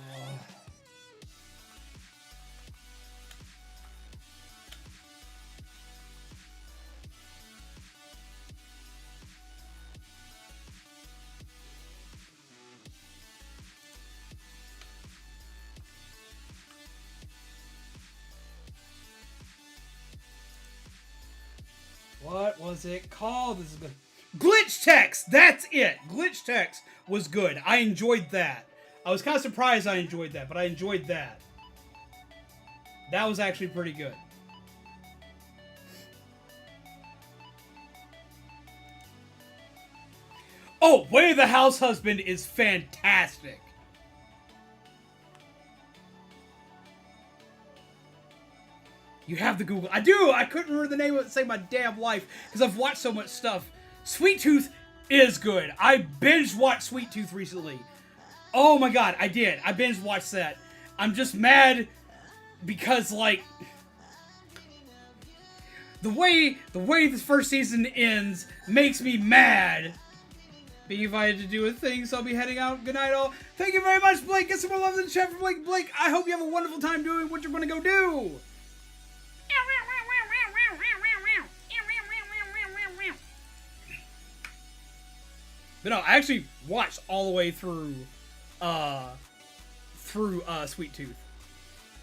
Speaker 1: What was it called? This is good. Glitch Text! That's it! Glitch Text was good. I enjoyed that. I was kind of surprised I enjoyed that, but I enjoyed that. That was actually pretty good. Oh, Way of the House Husband is fantastic. You have the Google. I do! I couldn't remember the name of it to save my damn life because I've watched so much stuff. Sweet Tooth is good. I binge watched Sweet Tooth recently. Oh my god, I did. I binge watched that. I'm just mad because, like, the way this first season ends makes me mad. Being invited to do a thing, so I'll be heading out. Good night, all. Thank you very much, Blake. Get some more love in the chat for Blake. Blake, I hope you have a wonderful time doing what you're going to go do. But no, I actually watched all the way through Sweet Tooth.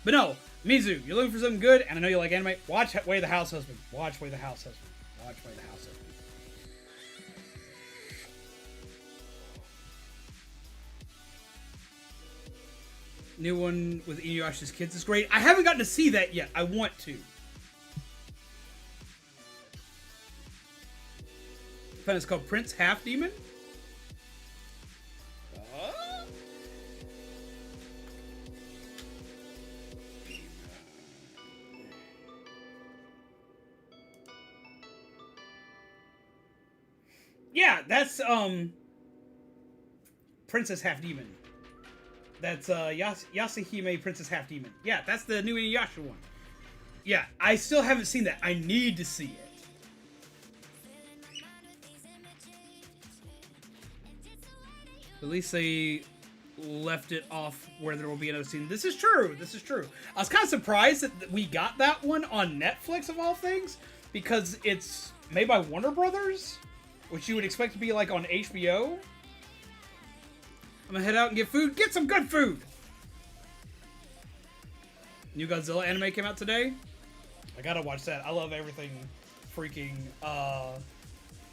Speaker 1: But no, Mizu, you're looking for something good, and I know you like anime. Watch Way the House Husband. Watch Way the House Husband. Watch Way the House Husband. New one with Inuyasha's kids is great. I haven't gotten to see that yet. I want to. Fun is called Prince Half Demon. Yeah, that's Princess Half Demon. That's Yasuhime Princess Half Demon. Yeah, that's the new Inuyasha one. Yeah, I still haven't seen that. I need to see it. At least they left it off where there will be another scene. This is true. This is true. I was kind of surprised that we got that one on Netflix of all things, because it's made by Warner Brothers, which you would expect to be like on HBO. I'm gonna head out and get food. Get some good food! New Godzilla anime came out today. I gotta watch that. I love everything freaking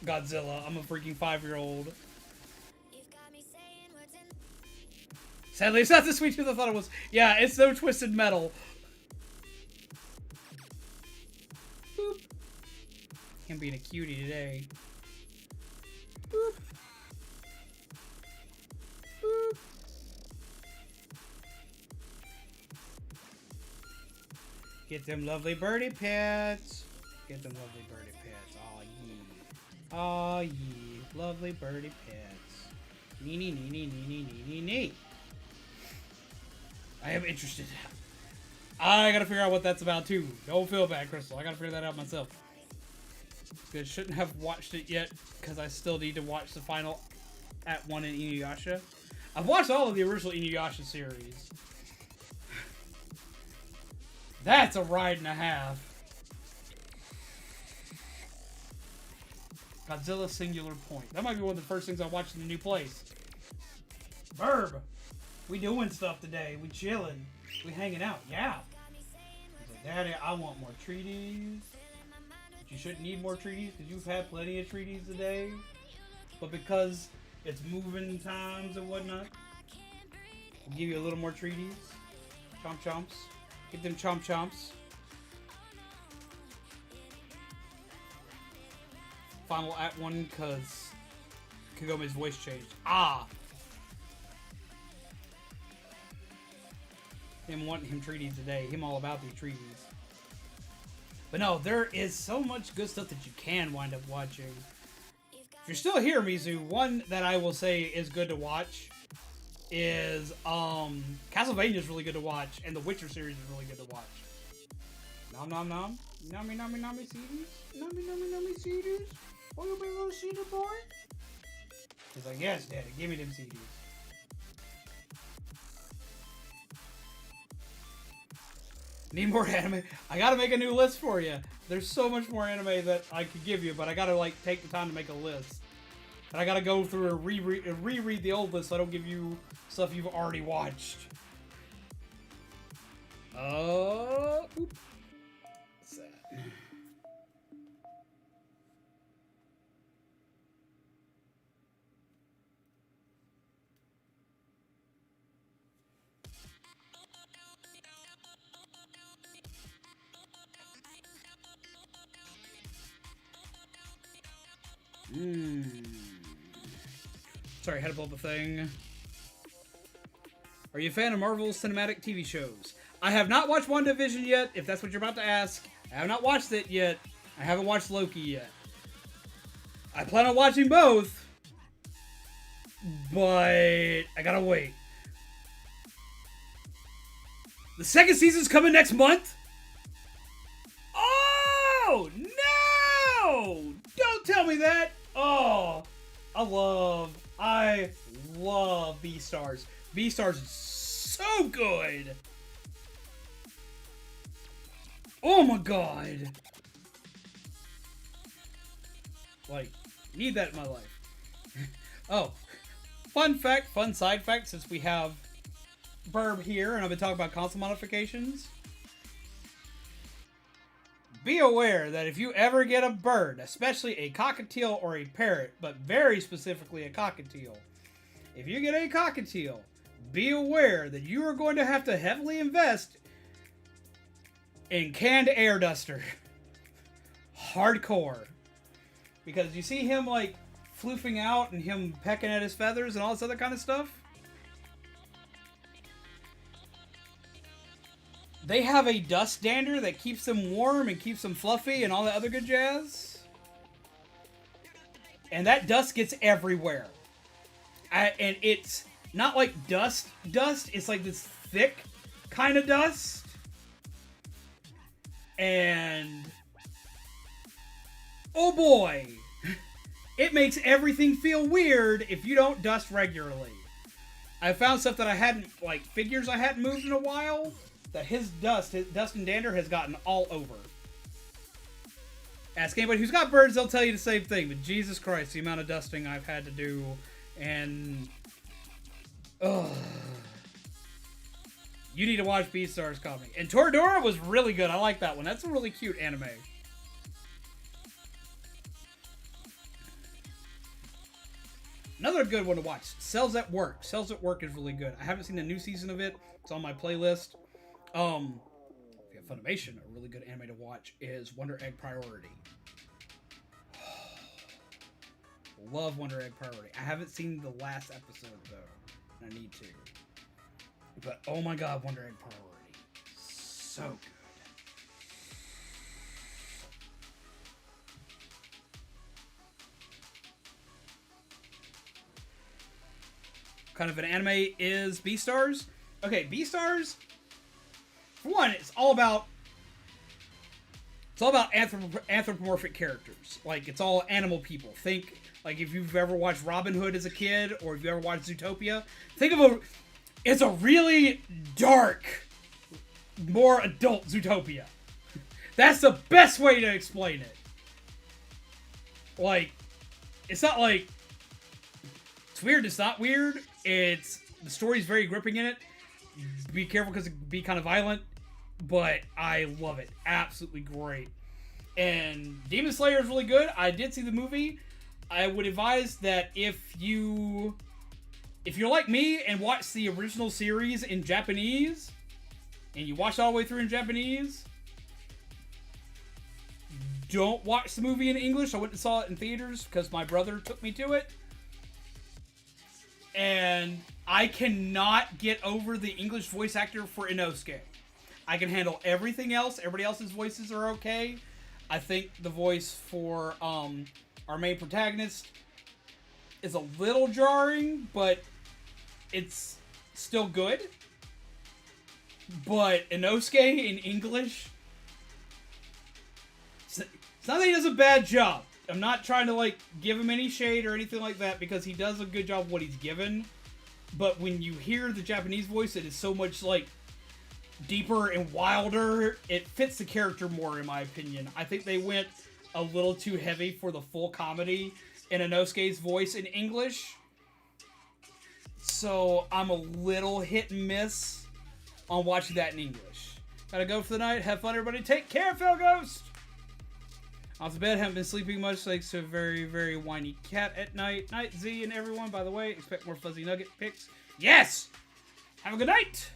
Speaker 1: Godzilla. I'm a freaking 5-year-old. Sadly, it's not the Sweet Tooth I thought it was. Yeah, it's no Twisted Metal. Boop. Him being a cutie today. Boop. Boop. Get them lovely birdie pets. Get them lovely birdie pets. Aw, yee. Aw, yee. Lovely birdie pets. Nee, nee, nee, nee, nee, nee, nee, nee, nee. I am interested. I gotta figure out what that's about too. Don't feel bad, Crystal. I gotta figure that out myself. I shouldn't have watched it yet, because I still need to watch the final Act 1 in Inuyasha. I've watched all of the original Inuyasha series. That's a ride and a half. Godzilla Singular Point. That might be one of the first things I watched in the new place. Verb! We doing stuff today. We chilling. We hanging out. Yeah. He's like, Daddy, I want more treaties. But you shouldn't need more treaties because you've had plenty of treaties today. But because it's moving times and whatnot, we'll give you a little more treaties. Chomp chomps. Get them chomp chomps. Final Act 1 because Kagome's voice changed. Ah! Him wanting him treaties today. Him all about these treaties. But no, there is so much good stuff that you can wind up watching. If you're still here, Mizu, one that I will say is good to watch is Castlevania is really good to watch, and the Witcher series is really good to watch. Nom nom nom. Nommy nommy nommy CDs. Nommy nommy nommy CDs. Oh, you big little CD boy? He's like, yes, Daddy, give me them CDs. Need more anime? I gotta make a new list for you. There's so much more anime that I could give you, but I gotta like take the time to make a list. And I gotta go through and reread the old list so I don't give you stuff you've already watched. Oop. What's that? Sorry, I had to pull up a thing. Are you a fan of Marvel's cinematic TV shows? I have not watched WandaVision yet, if that's what you're about to ask. I have not watched it yet. I haven't watched Loki yet. I plan on watching both, but I gotta wait. The second season's coming next month? Oh, no! Don't tell me that! Oh, I love Beastars. Beastars is so good! Oh my god! Like, need that in my life. Oh, fun side fact, since we have Burb here, and I've been talking about console modifications. Be aware that if you ever get a bird, especially a cockatiel or a parrot, but very specifically a cockatiel, if you get a cockatiel, be aware that you are going to have to heavily invest in canned air duster. Hardcore. Because you see him, like, floofing out and him pecking at his feathers and all this other kind of stuff? They have a dust dander that keeps them warm and keeps them fluffy and all that other good jazz. And that dust gets everywhere. And it's not like dust. It's like this thick kind of dust. And oh boy, it makes everything feel weird if you don't dust regularly. I found stuff that I hadn't, like figures I hadn't moved in a while, that his dust and dander has gotten all over. Ask anybody who's got birds, they'll tell you the same thing, but Jesus Christ, the amount of dusting I've had to do, and ugh. You need to watch Beastars coming. And Toradora was really good. I like that one. That's a really cute anime. Another good one to watch. Cells at Work. Cells at Work is really good. I haven't seen the new season of it. It's on my playlist. Funimation, a really good anime to watch is Wonder Egg Priority. Love Wonder Egg Priority. I haven't seen the last episode though, and I need to. But oh my god, Wonder Egg Priority, so good. Kind of an anime is Beastars. Okay, Beastars. For one, it's all about anthropomorphic characters. Like, it's all animal people. Think, like, if you've ever watched Robin Hood as a kid, or if you ever watched Zootopia, it's a really dark, more adult Zootopia. That's the best way to explain it. Like, it's not like, it's weird, it's not weird. The story's very gripping in it. Be careful because it can be kind of violent, but I love it. Absolutely great. And Demon Slayer is really good. I did see the movie. I would advise that if you're like me and watch the original series in Japanese, and you watch it all the way through in Japanese, don't watch the movie in English. I went and saw it in theaters because my brother took me to it. And I cannot get over the English voice actor for Inosuke. I can handle everything else. Everybody else's voices are okay. I think the voice for our main protagonist is a little jarring, but it's still good. But Inosuke in English, it's not that he does a bad job. I'm not trying to, like, give him any shade or anything like that, because he does a good job of what he's given. But when you hear the Japanese voice, it is so much, like, deeper and wilder. It fits the character more, in my opinion. I think they went a little too heavy for the full comedy in Inosuke's voice in English. So I'm a little hit and miss on watching that in English. Gotta go for the night. Have fun, everybody. Take care, Phil Ghost! Off to bed, haven't been sleeping much, thanks to a very, very whiny cat at night. Night, Z and everyone, by the way. Expect more Fuzzy Nugget pics. Yes! Have a good night!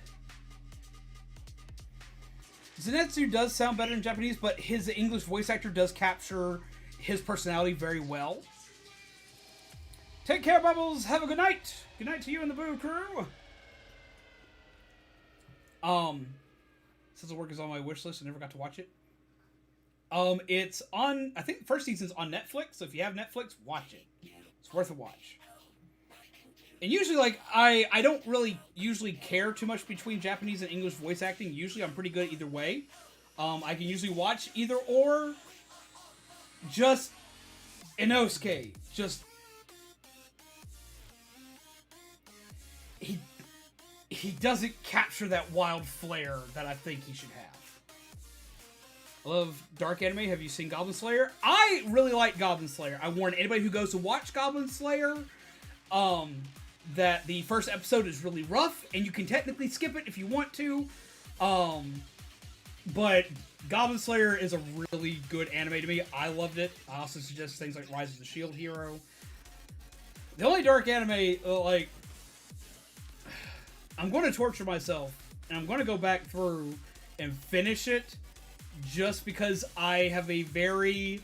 Speaker 1: Zenitsu does sound better in Japanese, but his English voice actor does capture his personality very well. Take care, Bubbles! Have a good night! Good night to you and the Boo crew! Since the work is on my wish list, I never got to watch it. It's on, I think the first season's on Netflix, so if you have Netflix, watch it. It's worth a watch. And usually, like, I don't really usually care too much between Japanese and English voice acting. Usually, I'm pretty good either way. I can usually watch either or. Just Inosuke, just he doesn't capture that wild flair that I think he should have. I love dark anime. Have you seen Goblin Slayer? I really like Goblin Slayer. I warn anybody who goes to watch Goblin Slayer that the first episode is really rough, and you can technically skip it if you want to. But Goblin Slayer is a really good anime to me. I loved it. I also suggest things like Rise of the Shield Hero. The only dark anime, like, I'm going to torture myself, and I'm going to go back through and finish it just because I have a very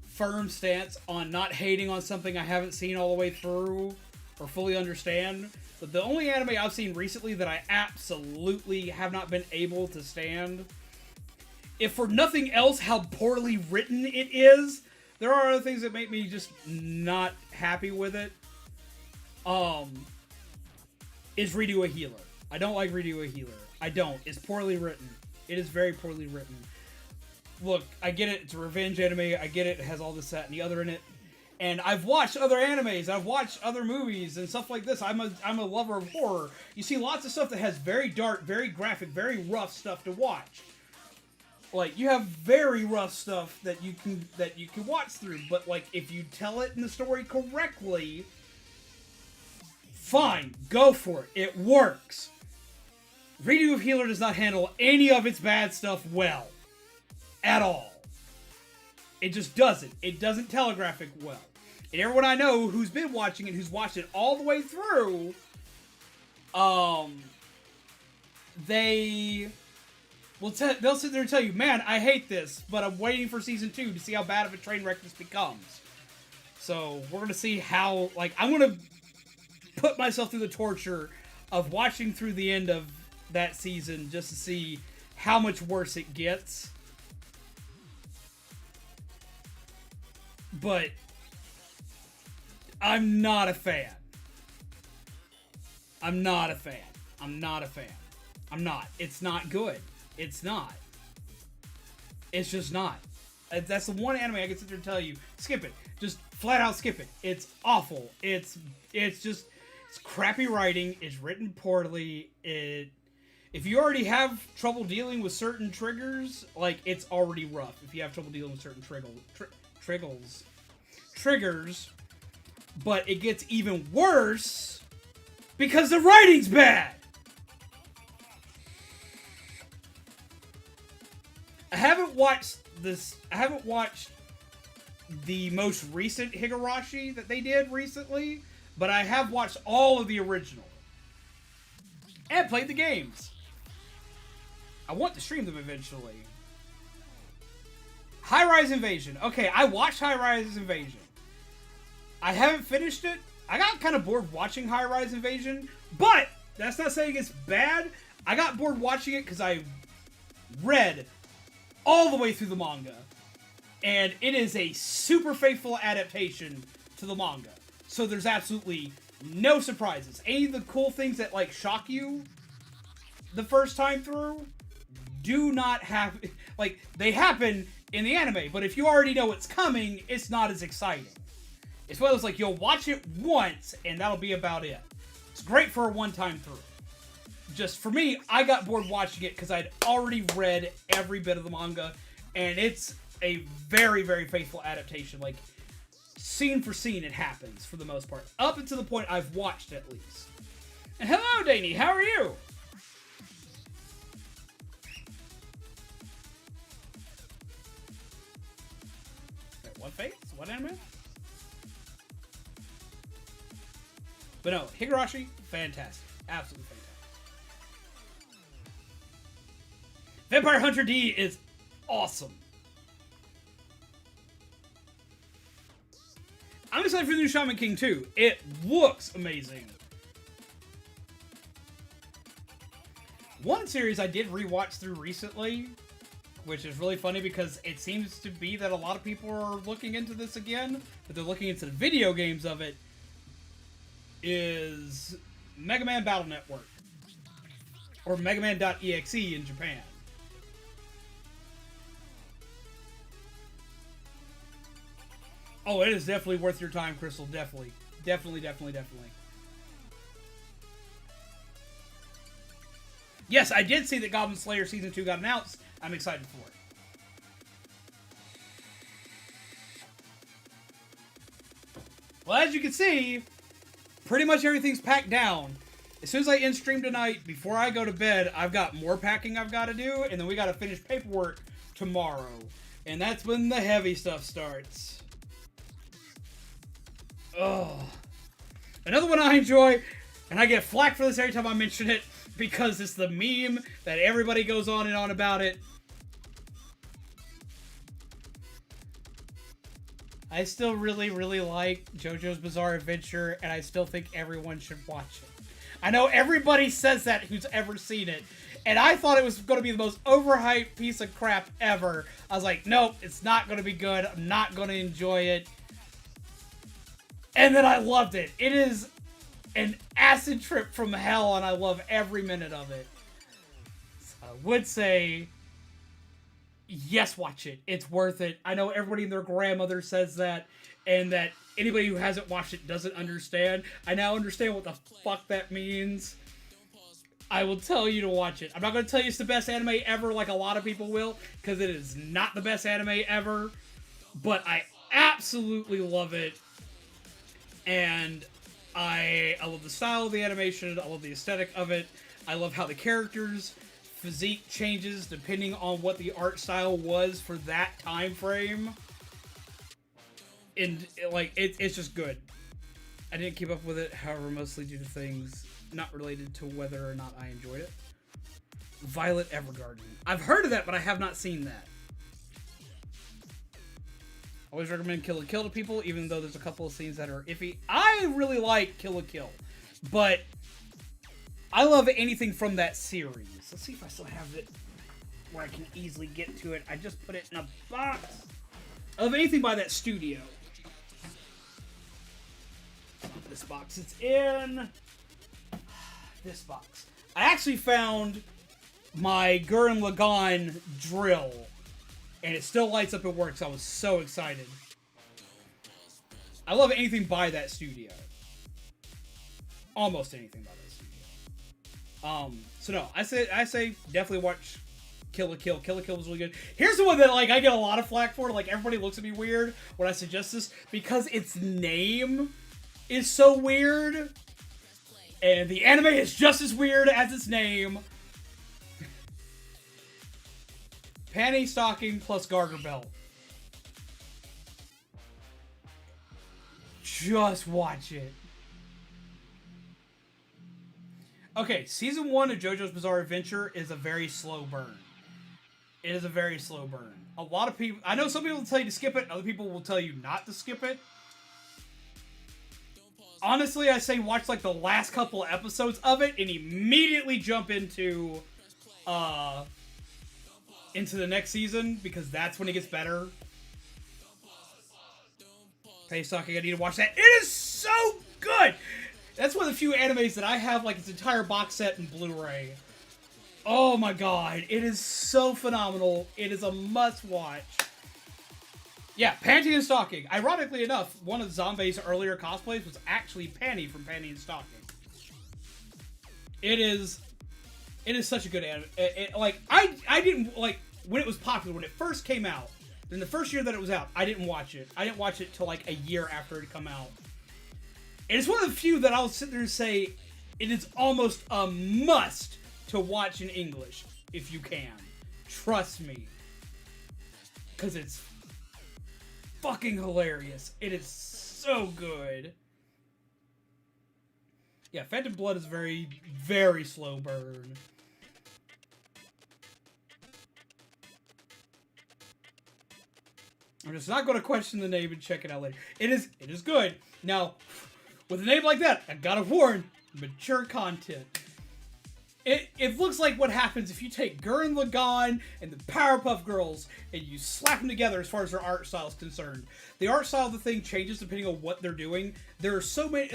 Speaker 1: firm stance on not hating on something I haven't seen all the way through or fully understand. But the only anime I've seen recently that I absolutely have not been able to stand, if for nothing else how poorly written it is, there are other things that make me just not happy with it, is Redo a Healer. I don't like Redo a Healer. I don't. It's poorly written. It is very poorly written. Look, I get it. It's a revenge anime. I get it. It has all this, that, and the other in it. And I've watched other animes. I've watched other movies and stuff like this. I'm a lover of horror. You see lots of stuff that has very dark, very graphic, very rough stuff to watch. Like, you have very rough stuff that you can watch through. But, like, if you tell it in the story correctly, fine. Go for it. It works. Redo of Healer does not handle any of its bad stuff well. At all. It just doesn't. It doesn't telegraph it well. And everyone I know who's been watching it, who's watched it all the way through, they'll sit there and tell you, man, I hate this, but I'm waiting for season 2 to see how bad of a train wreck this becomes. So we're going to see how, like, I'm going to put myself through the torture of watching through the end of that season just to see how much worse it gets. But I'm not a fan. I'm not a fan. I'm not a fan. I'm not. It's not good. It's not. It's just not. That's the one anime I can sit there and tell you, skip it. Just flat out skip it. It's awful. It's crappy writing. It's written poorly. If you already have trouble dealing with certain triggers, like, it's already rough. If you have trouble dealing with certain triggers, but it gets even worse because the writing's bad. I haven't watched the most recent Higurashi that they did recently, but I have watched all of the original and played the games. I want to stream them eventually. High-Rise Invasion. Okay, I watched High-Rise Invasion. I haven't finished it. I got kind of bored watching High-Rise Invasion, but that's not saying it's bad. I got bored watching it because I read all the way through the manga, and it is a super faithful adaptation to the manga. So there's absolutely no surprises. Any of the cool things that, like, shock you the first time through do not happen. Like, they happen in the anime, but if you already know it's coming, it's not as exciting. It's one of those, like, you'll watch it once, and that'll be about it. It's great for a one-time through. Just, for me, I got bored watching it because I'd already read every bit of the manga, and it's a very, very faithful adaptation. Like, scene for scene, it happens, for the most part. Up until the point I've watched, at least. And hello, Danny, how are you? Wait, what face? What anime? But no, Higurashi, fantastic. Absolutely fantastic. Vampire Hunter D is awesome. I'm excited for the new Shaman King 2. It looks amazing. One series I did rewatch through recently, which is really funny because it seems to be that a lot of people are looking into this again, but they're looking into the video games of it, is Mega Man Battle Network. Or Mega Man.exe in Japan. Oh, it is definitely worth your time, Crystal. Definitely. Definitely. Yes, I did see that Goblin Slayer Season 2 got announced. I'm excited for it. Well, as you can see, pretty much everything's packed down. As soon as I end stream tonight, before I go to bed, I've got more packing I've got to do, and then we got to finish paperwork tomorrow. And that's when the heavy stuff starts. Oh. Another one I enjoy, and I get flack for this every time I mention it, because it's the meme that everybody goes on and on about it. I still really like JoJo's Bizarre Adventure, and I still think everyone should watch it. I know everybody says that who's ever seen it, and I thought it was going to be the most overhyped piece of crap ever. I was like, nope, it's not going to be good. I'm not going to enjoy it. And then I loved it. It is an acid trip from hell, and I love every minute of it. So I would say, yes, watch it. It's worth it. I know everybody and their grandmother says that, and that anybody who hasn't watched it doesn't understand. I now understand what the fuck that means. I will tell you to watch it. I'm not going to tell you it's the best anime ever like a lot of people will, because it is not the best anime ever, but I absolutely love it. And I love the style of the animation. I love the aesthetic of it. I love how the characters' physique changes depending on what the art style was for that time frame. And it's just good. I didn't keep up with it, however, mostly due to things not related to whether or not I enjoyed it. Violet Evergarden. I've heard of that, but I have not seen that. Always recommend Kill la Kill to people, even though there's a couple of scenes that are iffy. I really like Kill la Kill, but I love anything from that series. Let's see if I still have it where I can easily get to it. I just put it in a box. I love anything by that studio. It's not this box. It's in this box. I actually found my Gurren Lagann drill, and it still lights up and works. I was so excited. I love anything by that studio. Almost anything by that studio. So no, I say definitely watch Kill la Kill. Kill la Kill was really good. Here's the one that I get a lot of flack for. Everybody looks at me weird when I suggest this because its name is so weird, and the anime is just as weird as its name. Panty stocking plus garter belt. Just watch it. Okay, Season 1 of JoJo's Bizarre Adventure is a very slow burn. It is a very slow burn. A lot of people... I know some people will tell you to skip it. Other people will tell you not to skip it. Honestly, I say watch the last couple episodes of it and immediately jump into the next season, because that's when it gets better. Face talking, I need to watch that. It is so good! That's one of the few animes that I have its entire box set in Blu-ray. Oh my god, it is so phenomenal. It is a must-watch. Yeah, Panty and Stocking. Ironically enough, one of Zombies' earlier cosplays was actually Panty from Panty and Stocking. It is such a good anime. I didn't, when it was popular, when it first came out, in the first year that it was out, I didn't watch it. I didn't watch it till a year after it had come out. And it's one of the few that I'll sit there and say, it is almost a must to watch in English, if you can. Trust me. Because it's fucking hilarious. It is so good. Yeah, Phantom Blood is a very, very slow burn. I'm just not going to question the name and check it out later. It is good. Now, with a name like that, I gotta warn, mature content. It looks like what happens if you take Gurren Lagann and the Powerpuff Girls and you slap them together as far as their art style is concerned. The art style of the thing changes depending on what they're doing. There are so many,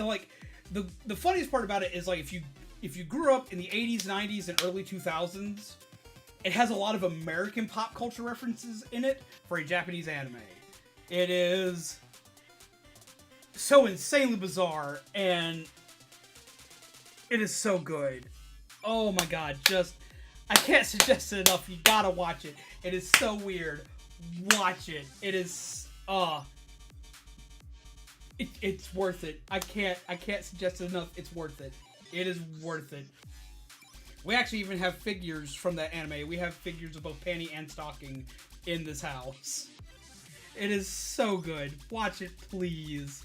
Speaker 1: the funniest part about it is like if you grew up in the 80s, 90s, and early 2000s, it has a lot of American pop culture references in it for a Japanese anime. It is so insanely bizarre, and it is so good. Oh my god, I can't suggest it enough. You gotta watch it. It is so weird. Watch it. It is, it's worth it. I can't suggest it enough. It's worth it. It is worth it. We actually even have figures from that anime. We have figures of both Panty and Stocking in this house. It is so good. Watch it, please.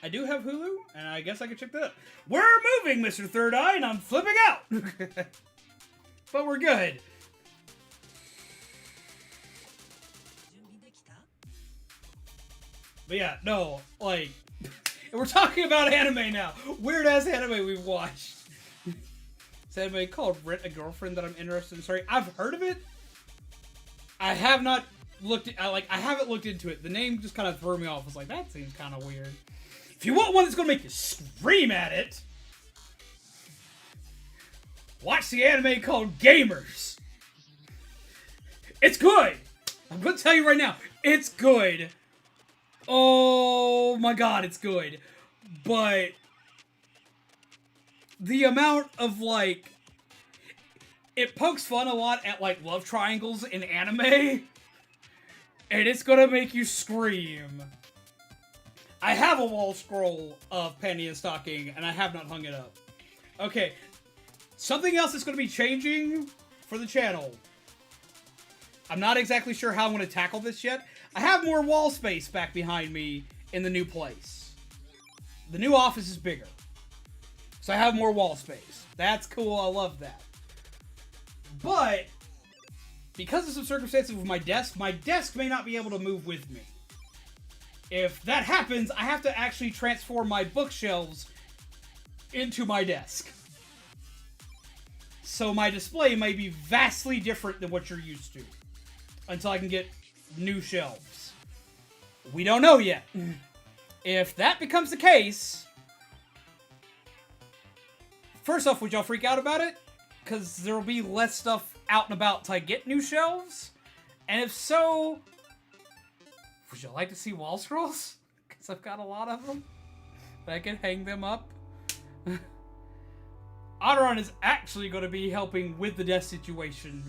Speaker 1: I do have Hulu, and I guess I can check that out. We're moving, Mr. Third Eye, and I'm flipping out! But we're good. But yeah, no, like, we're talking about anime now. Weird-ass anime we've watched. It's an anime called Rent a Girlfriend that I'm interested in. Sorry, I've heard of it. I have not looked at, I haven't looked into it. The name just kind of threw me off. I was like, that seems kind of weird. If you want one that's going to make you scream at it, watch the anime called Gamers. It's good. I'm going to tell you right now, it's good. Oh my god, it's good. But the amount of, like, it pokes fun a lot at, like, love triangles in anime, and it's going to make you scream. I have a wall scroll of Panty and Stocking, and I have not hung it up. Okay, something else that's going to be changing for the channel. I'm not exactly sure how I'm going to tackle this yet. I have more wall space back behind me in the new place. The new office is bigger. So I have more wall space. That's cool, I love that. But, because of some circumstances with my desk may not be able to move with me. If that happens, I have to actually transform my bookshelves into my desk. So my display may be vastly different than what you're used to. Until I can get new shelves. We don't know yet. If that becomes the case, first off, would y'all freak out about it? Because there will be less stuff out and about till I get new shelves. And if so, would y'all like to see wall scrolls? Because I've got a lot of them. But I can hang them up. Oteron is actually going to be helping with the desk situation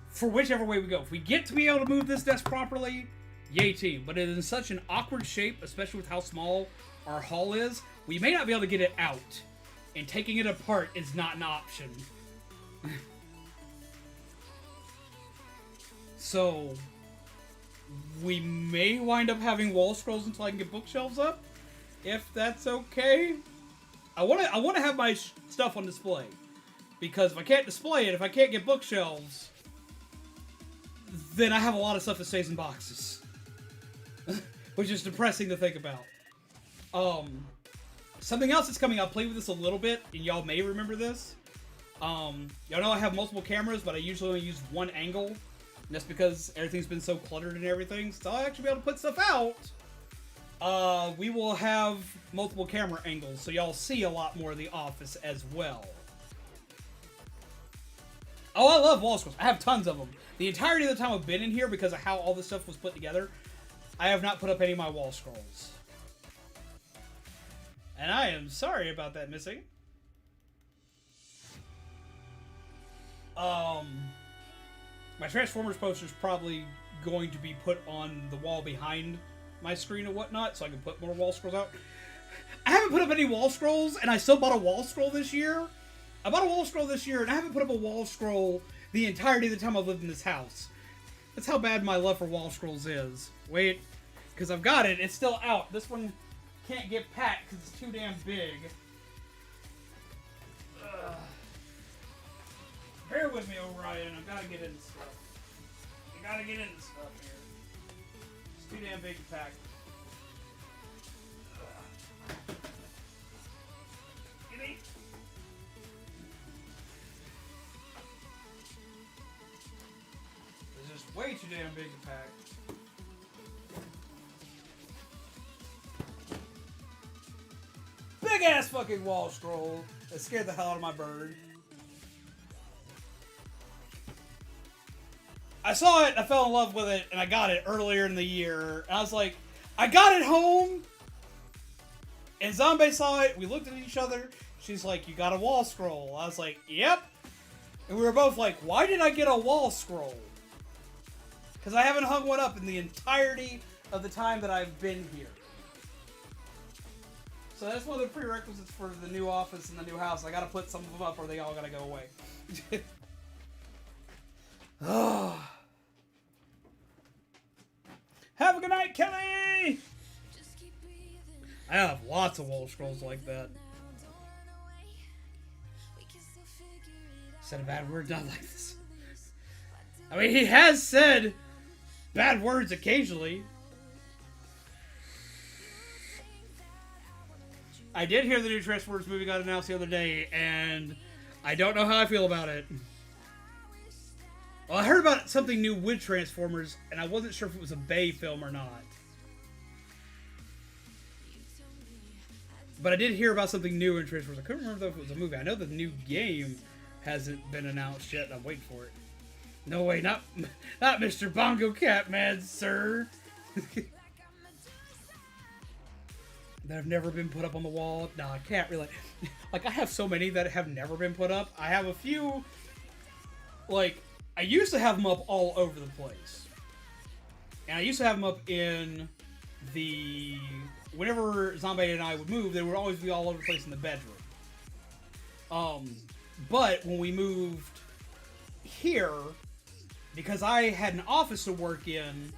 Speaker 1: for whichever way we go. If we get to be able to move this desk properly, yay team. But it is in such an awkward shape, especially with how small our hall is, we may not be able to get it out. And taking it apart is not an option. So, we may wind up having wall scrolls until I can get bookshelves up. If that's okay. I want to have my stuff on display. Because if I can't display it, if I can't get bookshelves, then I have a lot of stuff that stays in boxes. Which is depressing to think about. Something else that's coming, I'll play with this a little bit, and y'all may remember this. Y'all know I have multiple cameras, but I usually only use one angle. And that's because everything's been so cluttered and everything. So I'll actually be able to put stuff out. We will have multiple camera angles, so y'all see a lot more of the office as well. Oh, I love wall scrolls. I have tons of them. The entirety of the time I've been in here, because of how all this stuff was put together, I have not put up any of my wall scrolls. And I am sorry about that missing. My Transformers poster is probably going to be put on the wall behind my screen and whatnot, so I can put more wall scrolls out. I haven't put up any wall scrolls, and I still bought a wall scroll this year. I bought a wall scroll this year, and I haven't put up a wall scroll the entirety of the time I've lived in this house. That's how bad my love for wall scrolls is. Wait, because I've got it. It's still out. This one can't get packed because it's too damn big. Bear with me, Orion. I've got to get into stuff. I got to get into stuff here. It's too damn big to pack. Gimme. damn big pack. Big ass fucking wall scroll that scared the hell out of my bird. I saw it, I fell in love with it, and I got it earlier in the year. And I was like, I got it home! And Zombie saw it, we looked at each other. She's like, you got a wall scroll. I was like, yep. And we were both like, why did I get a wall scroll? Because I haven't hung one up in the entirety of the time that I've been here. So that's one of the prerequisites for the new office and the new house. I gotta put some of them up or they all gotta go away. Oh. Have a good night, Kelly! I have lots of wall scrolls like that. Said a bad word, not like this. I mean, he has said bad words occasionally. I did hear the new Transformers movie got announced the other day, and I don't know how I feel about it. Well, I heard about something new with Transformers, and I wasn't sure if it was a Bay film or not. But I did hear about something new in Transformers. I couldn't remember though if it was a movie. I know the new game hasn't been announced yet, and I'm waiting for it. No way, not Mr. Bongo Catman, sir. That have never been put up on the wall. Nah, I can't really. Like, I have so many that have never been put up. I have a few, like, I used to have them up all over the place. And I used to have them up in the... Whenever Zombie and I would move, they would always be all over the place in the bedroom. But when we moved here, because I had an office to work in,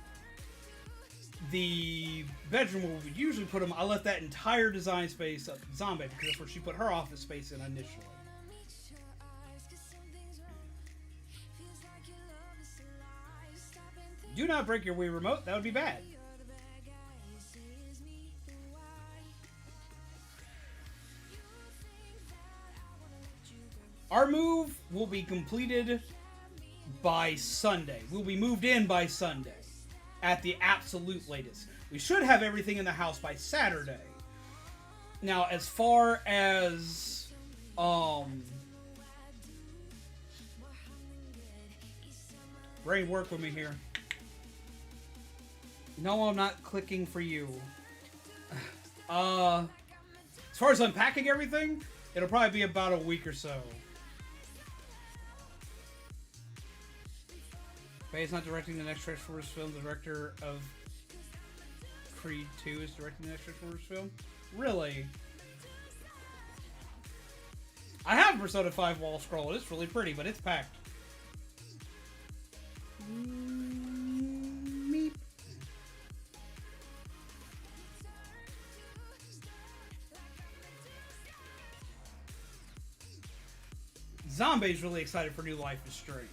Speaker 1: the bedroom where we would usually put them, I left that entire design space up to Zombie because that's where she put her office space in initially. Do not break your Wii remote, that would be bad. Our move will be completed by Sunday. We'll be moved in by Sunday. At the absolute latest. We should have everything in the house by Saturday. Now, as far as... Brain, work with me here. No, I'm not clicking for you. As far as unpacking everything, it'll probably be about a week or so. Faye's not directing the next Transformers film. The director of Creed 2 is directing the next Transformers film. Really? I have Persona 5 wall scroll. It's really pretty, but it's packed. Meep. Zombie's really excited for New Life is Strange.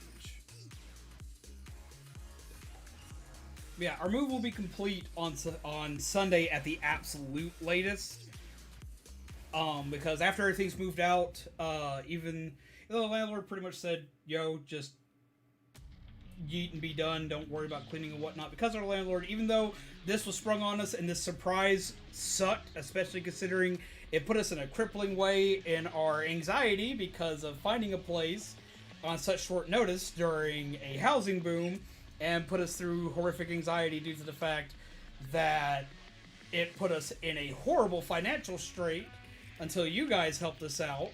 Speaker 1: Yeah, our move will be complete on Sunday at the absolute latest. Because after everything's moved out, even the landlord pretty much said, yo, just yeet and be done. Don't worry about cleaning and whatnot. Because our landlord, even though this was sprung on us and this surprise sucked, especially considering it put us in a crippling way in our anxiety because of finding a place on such short notice during a housing boom, and put us through horrific anxiety due to the fact that it put us in a horrible financial strait until you guys helped us out.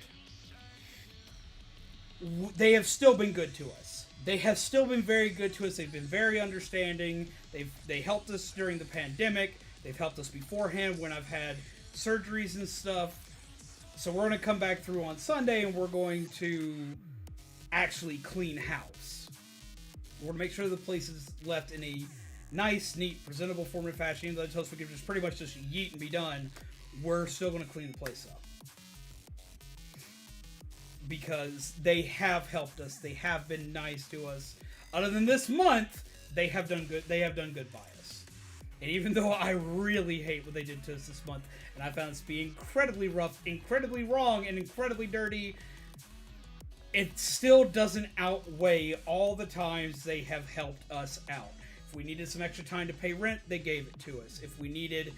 Speaker 1: They have still been good to us. They have still been very good to us. They've been very understanding. They helped us during the pandemic. They've helped us beforehand when I've had surgeries and stuff. So we're going to come back through on Sunday and we're going to actually clean house. We're going to make sure the place is left in a nice, neat, presentable form and fashion. Even though the we can just pretty much just yeet and be done, we're still going to clean the place up. Because they have helped us. They have been nice to us. Other than this month, they have done good. They have done good by us. And even though I really hate what they did to us this month, and I found this to be incredibly rough, incredibly wrong, and incredibly dirty, it still doesn't outweigh all the times they have helped us out. If we needed some extra time to pay rent, they gave it to us. If we needed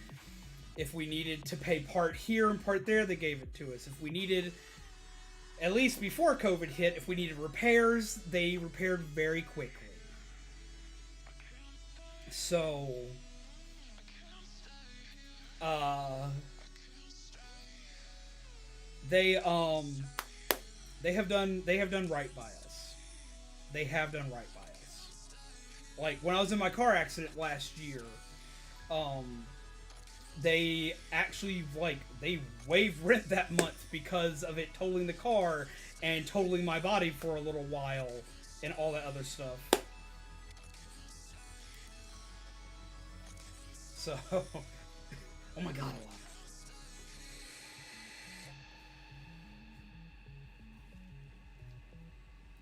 Speaker 1: to pay part here and part there, they gave it to us. If we needed, at least before COVID hit, if we needed repairs, they repaired very quickly. So, they have done right by us. They have done right by us. Like when I was in my car accident last year, they actually they waived rent that month because of it totaling the car and totaling my body for a little while and all that other stuff. So, oh my god, I love it.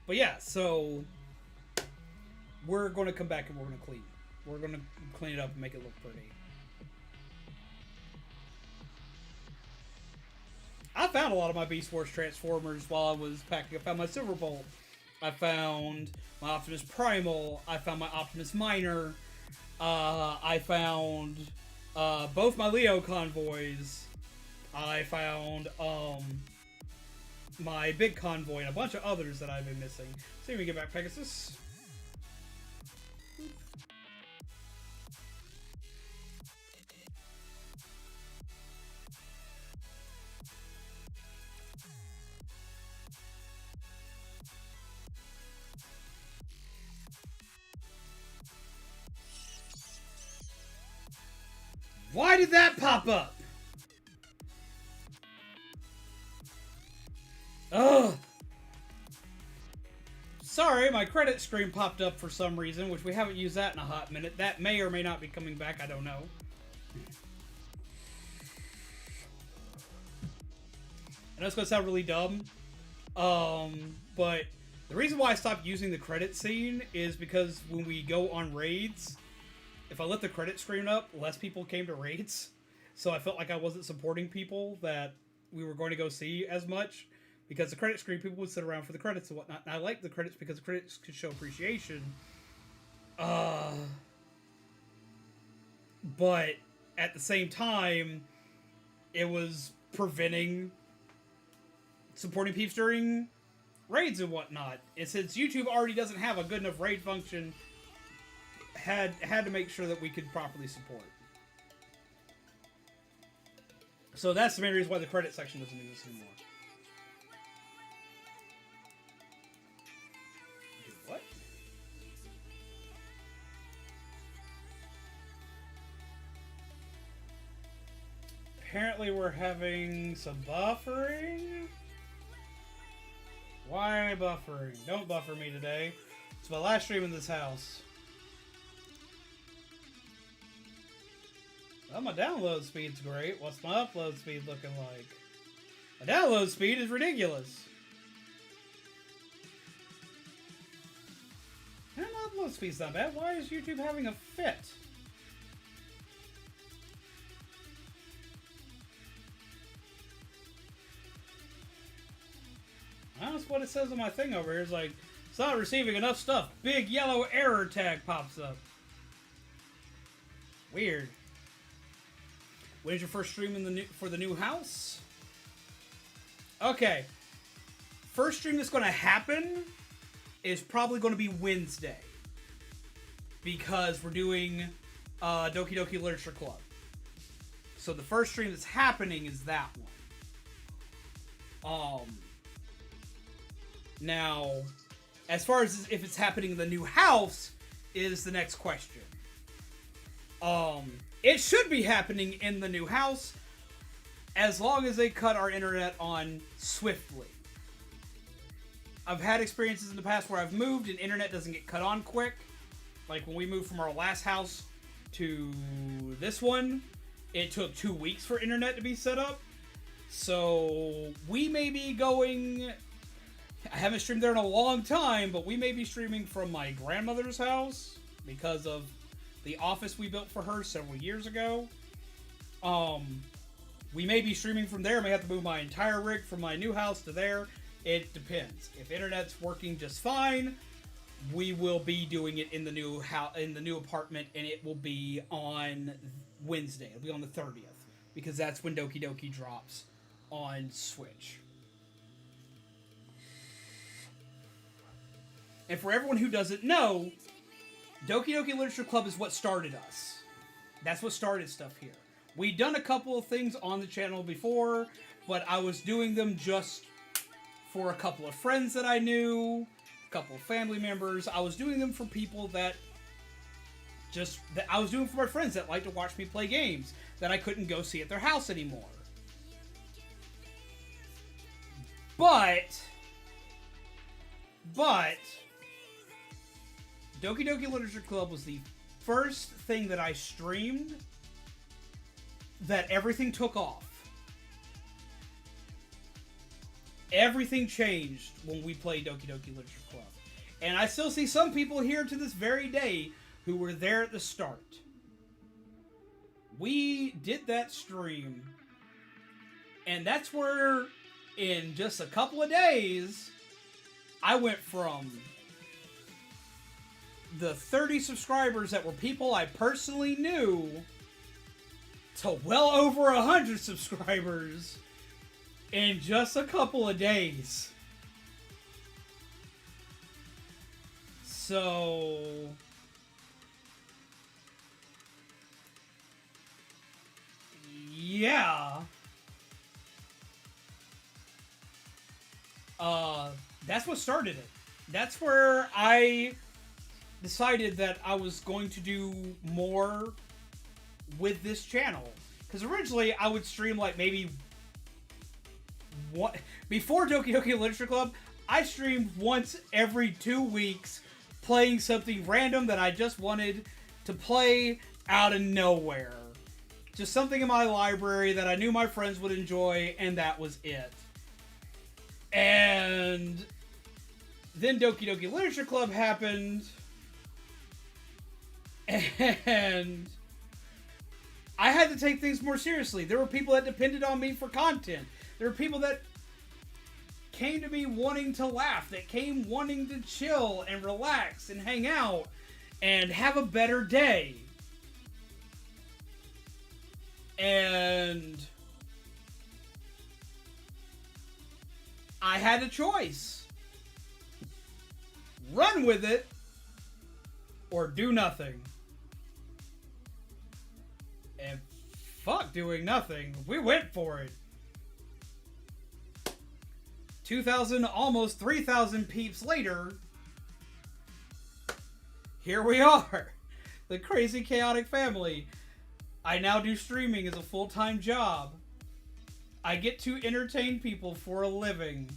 Speaker 1: But yeah, so we're going to come back and we're going to clean. We're going to clean it up and make it look pretty. I found a lot of my Beast Wars Transformers while I was packing. I found my Silverbolt. I found my Optimus Primal. I found my Optimus Minor. I found both my Leo convoys. I found my big convoy and a bunch of others that I've been missing. See if we get back Pegasus. Why did that pop up? Ugh. Sorry, my credit screen popped up for some reason, which we haven't used that in a hot minute. That may or may not be coming back, I don't know. I know it's going to sound really dumb, but the reason why I stopped using the credit scene is because when we go on raids, if I let the credit screen up, less people came to raids. So I felt like I wasn't supporting people that we were going to go see as much. Because the credit screen, people would sit around for the credits and whatnot. And I like the credits because the credits could show appreciation. But at the same time, it was preventing supporting peeps during raids and whatnot. And since YouTube already doesn't have a good enough raid function, had to make sure that we could properly support. So that's the main reason why the credit section doesn't exist anymore. What? Apparently we're having some buffering. Why am I buffering? Don't buffer me today. It's my last stream in this house. Well, my download speed's great. What's my upload speed looking like? My download speed is ridiculous. And my upload speed's not bad. Why is YouTube having a fit? That's what it says on my thing over here. It's like, it's not receiving enough stuff. Big yellow error tag pops up. Weird. When is your first stream for the new house? Okay. First stream that's going to happen is probably going to be Wednesday. Because we're doing Doki Doki Literature Club. So the first stream that's happening is that one. Now, as far as if it's happening in the new house is the next question. It should be happening in the new house as long as they cut our internet on swiftly. I've had experiences in the past where I've moved and internet doesn't get cut on quick. Like when we moved from our last house to this one, it took 2 weeks for internet to be set up. So we may be going... I haven't streamed there in a long time, but we may be streaming from my grandmother's house because of the office we built for her several years ago. We may be streaming from there. I may have to move my entire rig from my new house to there. It depends. If internet's working just fine, we will be doing it in the new apartment, and it will be on Wednesday. It'll be on the 30th, because that's when Doki Doki drops on Switch. And for everyone who doesn't know, Doki Doki Literature Club is what started us. That's what started stuff here. We'd done a couple of things on the channel before, but I was doing them just for a couple of friends that I knew, a couple of family members. I was doing them for people that I was doing for my friends that like to watch me play games that I couldn't go see at their house anymore. But Doki Doki Literature Club was the first thing that I streamed that everything took off. Everything changed when we played Doki Doki Literature Club. And I still see some people here to this very day who were there at the start. We did that stream, and that's where, in just a couple of days, I went from the 30 subscribers that were people I personally knew to well over 100 subscribers in just a couple of days. So yeah. That's what started it. That's where I decided that I was going to do more with this channel. Because originally I would stream like maybe before Doki Doki Literature Club, I streamed once every 2 weeks playing something random that I just wanted to play out of nowhere. Just something in my library that I knew my friends would enjoy, and that was it. And then Doki Doki Literature Club happened, and I had to take things more seriously. There were people that depended on me for content. There were people that came to me wanting to laugh, that came wanting to chill and relax and hang out and have a better day. And I had a choice. Run with it or do nothing. And fuck doing nothing. We went for it. 2,000, almost 3,000 peeps later, here we are. The crazy, chaotic family. I now do streaming as a full-time job. I get to entertain people for a living.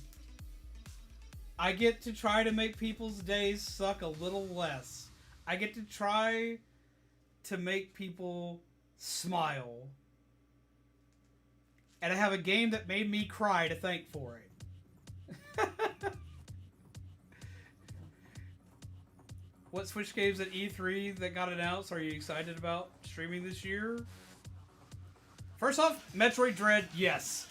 Speaker 1: I get to try to make people's days suck a little less. I get to try to make people smile. And I have a game that made me cry to thank for it. What Switch games at E3 that got announced are you excited about streaming this year? First off, Metroid Dread, yes.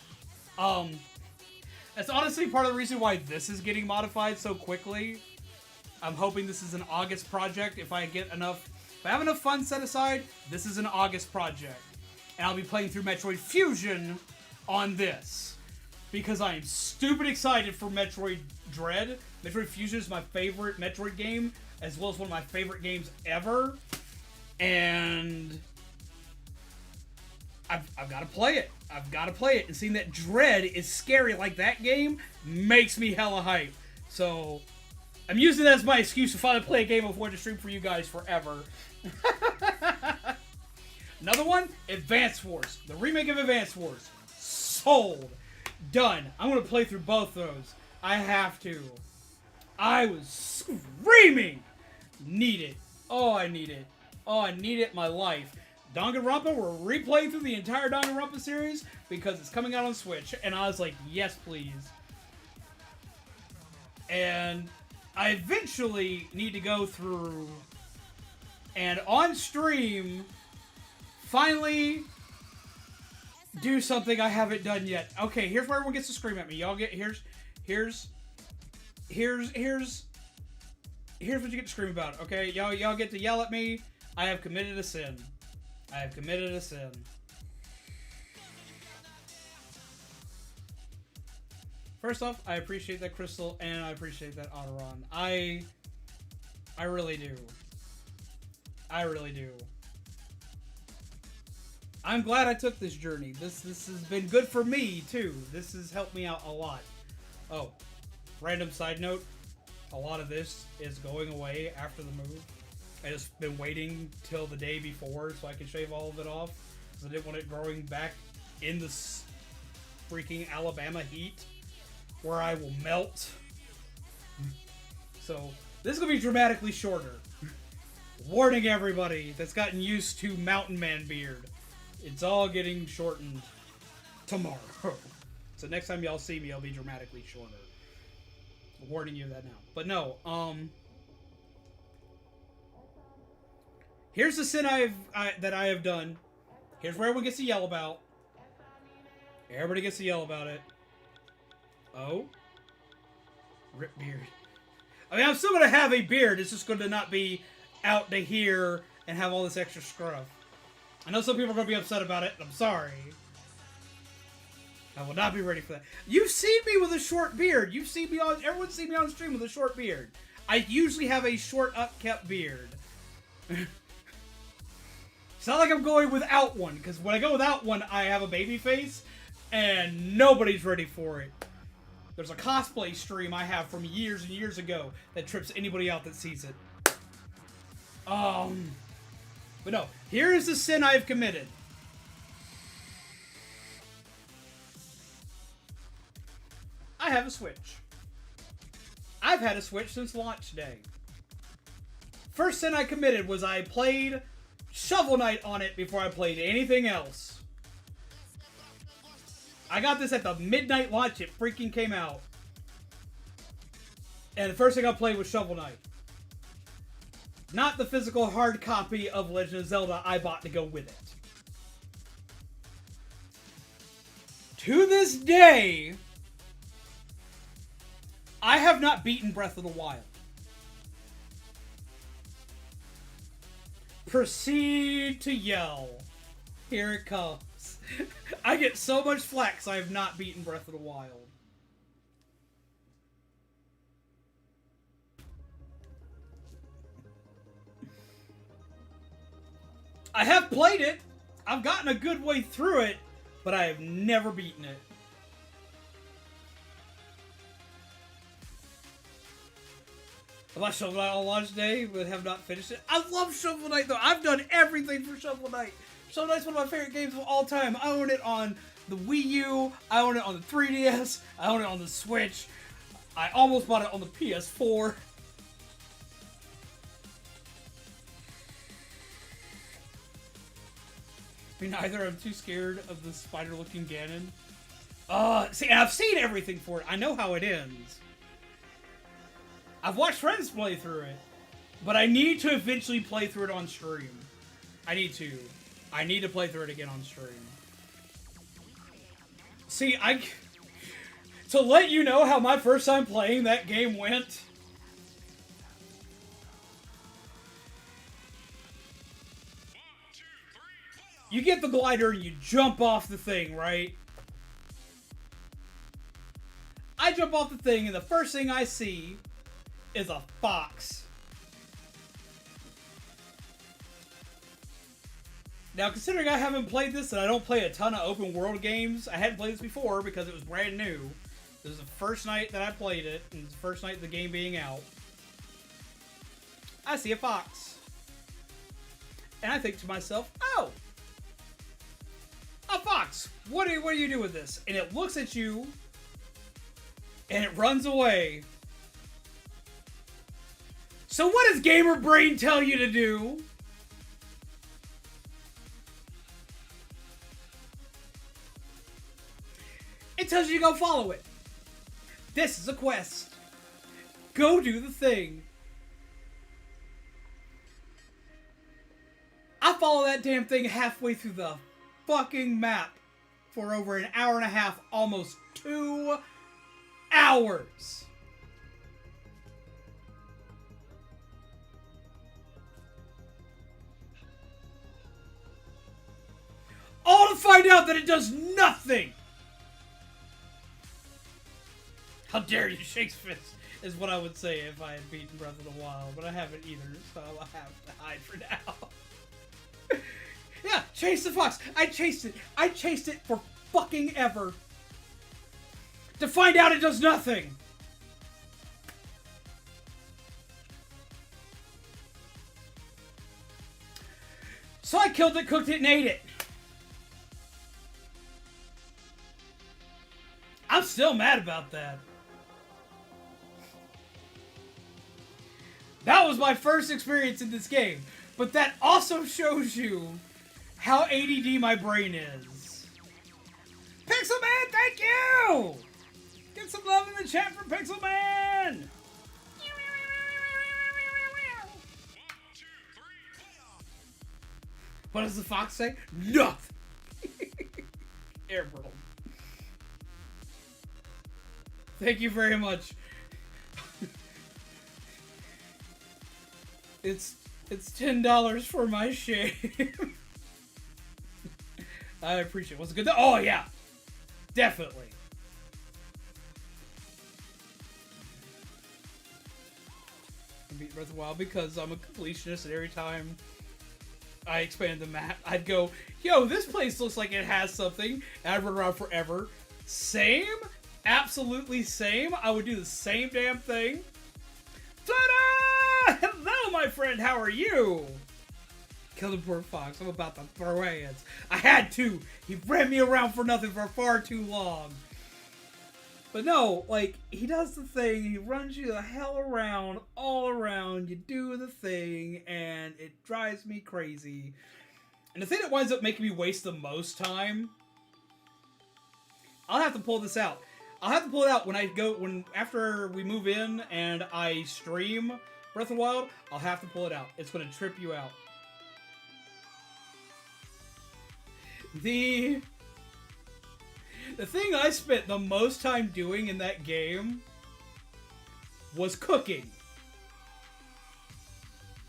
Speaker 1: That's honestly part of the reason why this is getting modified so quickly. I'm hoping this is an August project. If I have enough funds set aside, this is an August project. And I'll be playing through Metroid Fusion on this. Because I am stupid excited for Metroid Dread. Metroid Fusion is my favorite Metroid game, as well as one of my favorite games ever. And I've got to play it. I've got to play it. And seeing that Dread is scary like that game makes me hella hype. So I'm using that as my excuse to finally play a game I've wanted to stream for you guys forever. Another one, Advance Wars. The remake of Advance Wars. Sold. Done. I'm going to play through both those. I have to. I was screaming. Need it. Oh, I need it. Oh, I need it in my life. Danganronpa, we're replaying through the entire Danganronpa series because it's coming out on Switch. And I was like, yes, please. And I eventually need to go through and on stream finally do something I haven't done yet. Okay, here's where everyone gets to scream at me. Y'all get here's Here's what you get to scream about, okay? Y'all get to yell at me. I have committed a sin. I have committed a sin. First off, I appreciate that crystal, and I appreciate that Autoron. I really do. I really do. I'm glad I took this journey. This has been good for me, too. This has helped me out a lot. Oh, random side note. A lot of this is going away after the move. I just been waiting till the day before so I can shave all of it off. Because I didn't want it growing back in the freaking Alabama heat where I will melt. So, this is going to be dramatically shorter. Warning everybody that's gotten used to Mountain Man beard. It's all getting shortened tomorrow. So next time y'all see me, I'll be dramatically shorter. Warning you that now. But no, here's the sin that I have done. Here's where everyone gets to yell about. Everybody gets to yell about it. Oh. Rip beard. I mean, I'm still going to have a beard. It's just going to not be out to here and have all this extra scruff. I know some people are going to be upset about it. I'm sorry. I will not be ready for that. You've seen me with a short beard. You've seen me on... Everyone's seen me on stream with a short beard. I usually have a short, upkept beard. It's not like I'm going without one, because when I go without one, I have a baby face, and nobody's ready for it. There's a cosplay stream I have from years and years ago that trips anybody out that sees it. But no, here is the sin I've committed. I have a Switch. I've had a Switch since launch day. First sin I committed was I played Shovel Knight on it before I played anything else. I got this at the midnight launch. It freaking came out. And the first thing I played was Shovel Knight. Not the physical hard copy of Legend of Zelda I bought to go with it. To this day, I have not beaten Breath of the Wild. Proceed to yell. Here it comes. I get so much flack because I have not beaten Breath of the Wild. I have played it. I've gotten a good way through it, but I have never beaten it. I watched Shovel Knight on launch day, but have not finished it. I love Shovel Knight, though. I've done everything for Shovel Knight. Shovel Knight's one of my favorite games of all time. I own it on the Wii U. I own it on the 3DS. I own it on the Switch. I almost bought it on the PS4. I mean, either I'm too scared of the spider-looking Ganon. See, I've seen everything for it. I know how it ends. I've watched friends play through it. But I need to eventually play through it on stream. I need to play through it again on stream. See, to let you know how my first time playing that game went. You get the glider and you jump off the thing, right? I jump off the thing and the first thing I see is a fox. Now, considering I haven't played this and I don't play a ton of open world games, I hadn't played this before because it was brand new. This was the first night that I played it, and it's the first night of the game being out. I see a fox. And I think to myself, oh! A fox! What do you do with this? And it looks at you, and it runs away. So what does Gamer Brain tell you to do? It tells you to go follow it. This is a quest. Go do the thing. I follow that damn thing halfway through the fucking map for over an hour and a half, almost 2 hours. All to find out that it does nothing. How dare you, Shakespeare, is what I would say if I had beaten Breath of the Wild, but I haven't either, so I'll have to hide for now. Yeah, chase the fox. I chased it. I chased it for fucking ever. To find out it does nothing. So I killed it, cooked it, and ate it. I'm still mad about that. That was my first experience in this game. But that also shows you how ADD my brain is. Pixel Man, thank you! Get some love in the chat for Pixel Man! What does the fox say? Nothing! Air brittle. Thank you very much. It's $10 for my shave. I appreciate it. Was it good? Oh yeah, definitely. I beat Breath of the Wild because I'm a completionist, and every time I expand the map, I'd go, "Yo, this place looks like it has something," and I'd run around forever. Same, absolutely same. I would do the same damn thing. Ta-da! Hello, my friend. How are you? Kill the poor fox. I'm about to throw hands. I had to. He ran me around for nothing for far too long. But no, like, he does the thing. He runs you the hell around, all around. You do the thing, and it drives me crazy. And the thing that winds up making me waste the most time, I'll have to pull this out. I'll have to pull it out after we move in and I stream Breath of the Wild. I'll have to pull it out. It's going to trip you out. The thing I spent the most time doing in that game was cooking.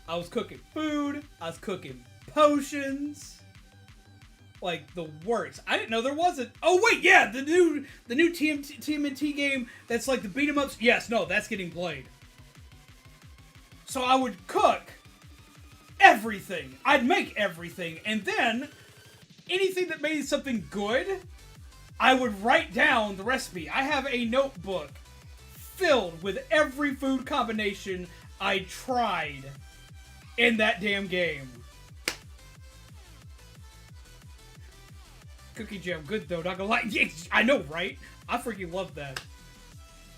Speaker 1: I was cooking food. I was cooking potions. Like, the works. I didn't know there wasn't. Oh wait, yeah, the new TMNT game that's like the beat 'em ups. Yes, no, that's getting played. So I would cook everything. I'd make everything, and then anything that made something good, I would write down the recipe. I have a notebook filled with every food combination I tried in that damn game. Cookie jam, good though, not gonna lie. Yeah, I know, right? I freaking love that.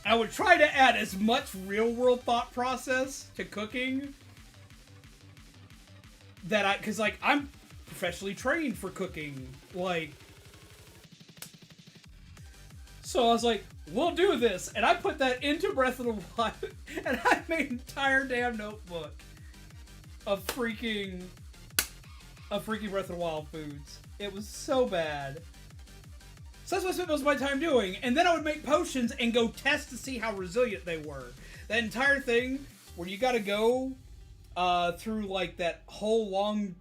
Speaker 1: I would try to add as much real-world thought process to cooking that cause like, I'm professionally trained for cooking, like, so I was like, we'll do this, and I put that into Breath of the Wild, and I made an entire damn notebook of freaking Breath of the Wild foods. It was so bad. So that's what I spent most of my time doing. And then I would make potions and go test to see how resilient they were. That entire thing where you gotta go through like that whole long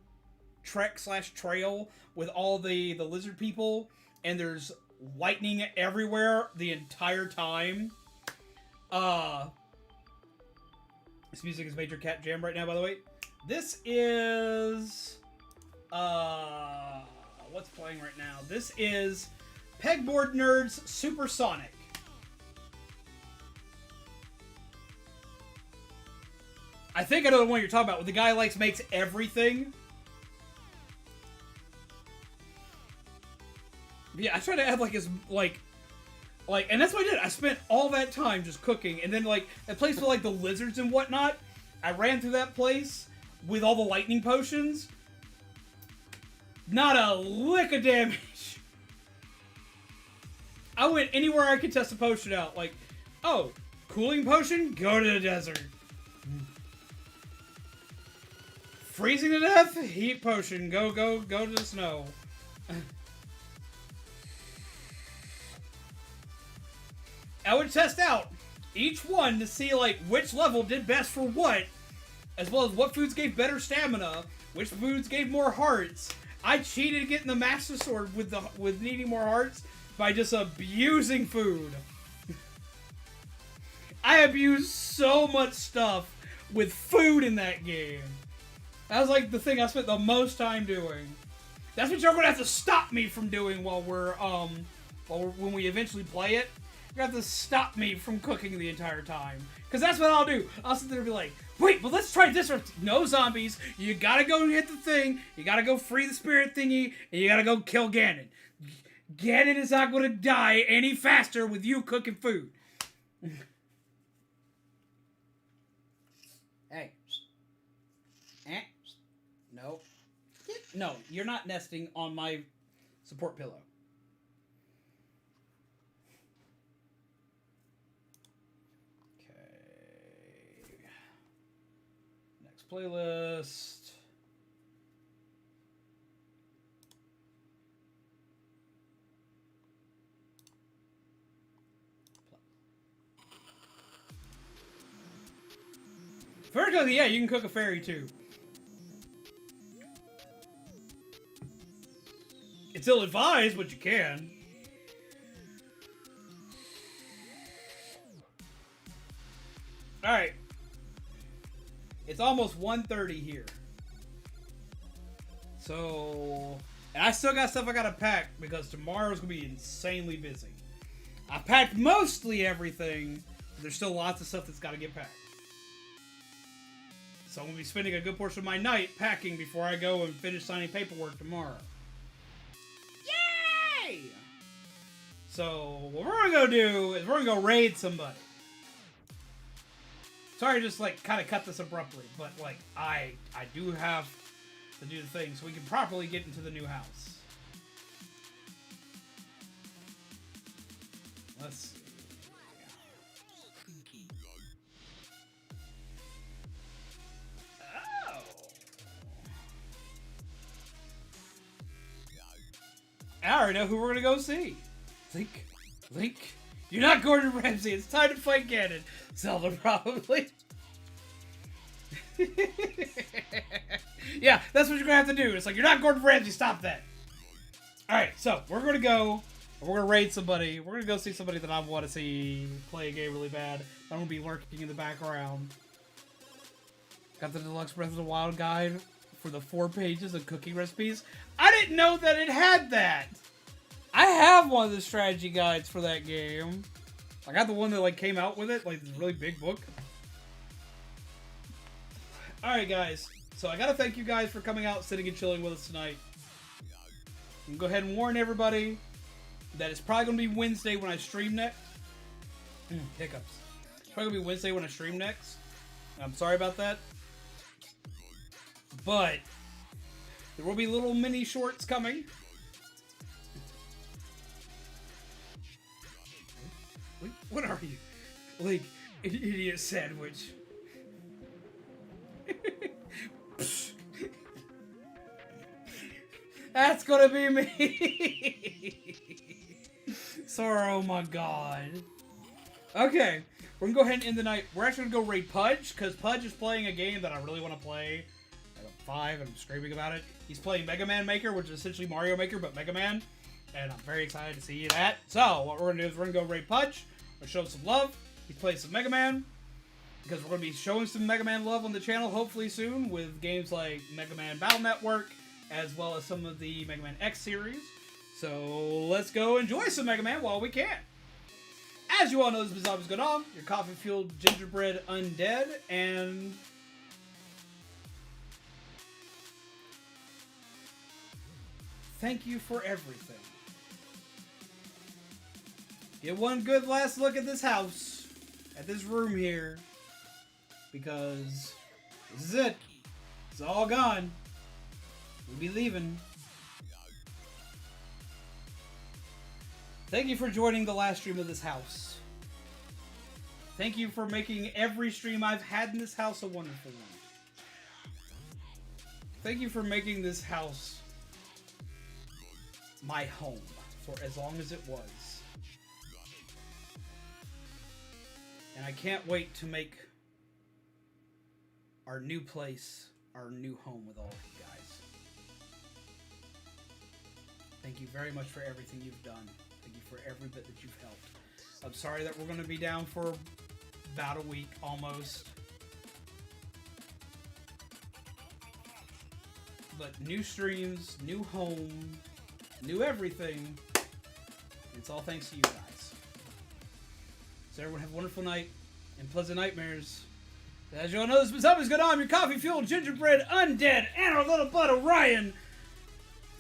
Speaker 1: trek/trail with all the lizard people, and there's lightning everywhere the entire time. This music is Major Cat Jam right now, by the way. This is what's playing right now? This is Pegboard Nerds Supersonic. I think I know the one you're talking about, where the guy makes everything. Yeah, I try to add and that's what I did. I spent all that time just cooking, and then that place with the lizards and whatnot. I ran through that place with all the lightning potions. Not a lick of damage. I went anywhere I could test a potion out. Oh, cooling potion? Go to the desert. Freezing to death? Heat potion. Go to the snow. I would test out each one to see like which level did best for what, as well as what foods gave better stamina, which foods gave more hearts. I cheated getting the Master Sword with needing more hearts by just abusing food. I abused so much stuff with food in that game. That was like the thing I spent the most time doing. That's what you're gonna have to stop me from doing while when we eventually play it. You're gonna have to stop me from cooking the entire time. Because that's what I'll do. I'll sit there and be like, wait, but let's try this. No zombies. You gotta go hit the thing. You gotta go free the spirit thingy. And you gotta go kill Ganon. Ganon is not gonna die any faster with you cooking food. Hey. No. No, you're not nesting on my support pillow. Okay. Next playlist. Vertically, yeah, you can cook a fairy too. It's ill-advised, but you can. Alright. It's almost 1:30 here. So... And I still got stuff I gotta pack, because tomorrow's gonna be insanely busy. I packed mostly everything, but there's still lots of stuff that's gotta get packed. So I'm gonna be spending a good portion of my night packing before I go and finish signing paperwork tomorrow. Yay! So, what we're gonna go do is we're gonna go raid somebody. Sorry to just, like, kind of cut this abruptly, but, like, I do have to do the thing so we can properly get into the new house. Let's see. Oh! I already know who we're gonna go see. Link, you're not Gordon Ramsay. It's time to fight Ganon. Zelda, probably. Yeah, that's what you're gonna have to do. It's like, you're not Gordon Ramsay. Stop that. Alright, so we're gonna go. We're gonna raid somebody. We're gonna go see somebody that I want to see play a game really bad. I'm gonna be lurking in the background. Got the Deluxe Breath of the Wild guide for the 4 pages of cooking recipes. I didn't know that it had that. I have one of the strategy guides for that game. I got the one that like came out with it, like this really big book. Alright guys, so I gotta thank you guys for coming out, sitting and chilling with us tonight. I'm gonna go ahead and warn everybody that it's probably gonna be Wednesday when I stream next. Hiccups. It's probably gonna be Wednesday when I stream next. I'm sorry about that. But there will be little mini shorts coming. What are you? Like, an idiot sandwich. That's gonna be me! Sorry, oh my god. Okay, we're gonna go ahead and end the night. We're actually gonna go raid Pudge, because Pudge is playing a game that I really want to play. I got 5, and I'm screaming about it. He's playing Mega Man Maker, which is essentially Mario Maker, but Mega Man. And I'm very excited to see that. So, what we're gonna do is we're gonna go raid Pudge. We'll show him some love. He plays some Mega Man. Because we're going to be showing some Mega Man love on the channel hopefully soon with games like Mega Man Battle Network, as well as some of the Mega Man X series. So let's go enjoy some Mega Man while we can. As you all know, this is Zombies Going On, your coffee-fueled gingerbread undead, and thank you for everything. Get one good last look at this house, at this room here, because this is it. It's all gone. We'll be leaving. Thank you for joining the last stream of this house. Thank you for making every stream I've had in this house a wonderful one. Thank you for making this house my home for as long as it was. And I can't wait to make our new place, our new home with all of you guys. Thank you very much for everything you've done. Thank you for every bit that you've helped. I'm sorry that we're going to be down for about a week, almost. But new streams, new home, new everything. It's all thanks to you guys. So everyone have a wonderful night and pleasant nightmares. As you all know, this is always good on your coffee-fueled gingerbread undead and our little bud Orion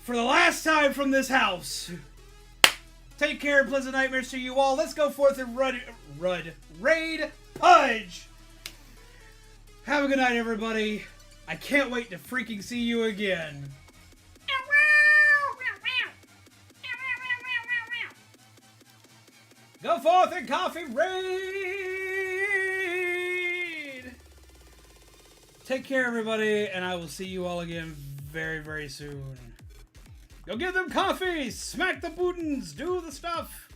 Speaker 1: for the last time from this house. Take care and pleasant nightmares to you all. Let's go forth and raid Pudge. Have a good night, everybody. I can't wait to freaking see you again. Go forth and coffee raid! Take care, everybody, and I will see you all again very, very soon. Go give them coffee! Smack the bootins! Do the stuff!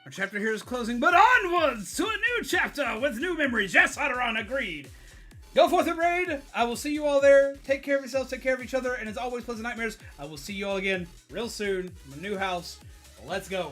Speaker 1: Our chapter here is closing, but onwards to a new chapter with new memories. Yes, Otteron, agreed. Go forth and raid. I will see you all there. Take care of yourselves, take care of each other, and as always, pleasant nightmares. I will see you all again real soon in the new house. Let's go.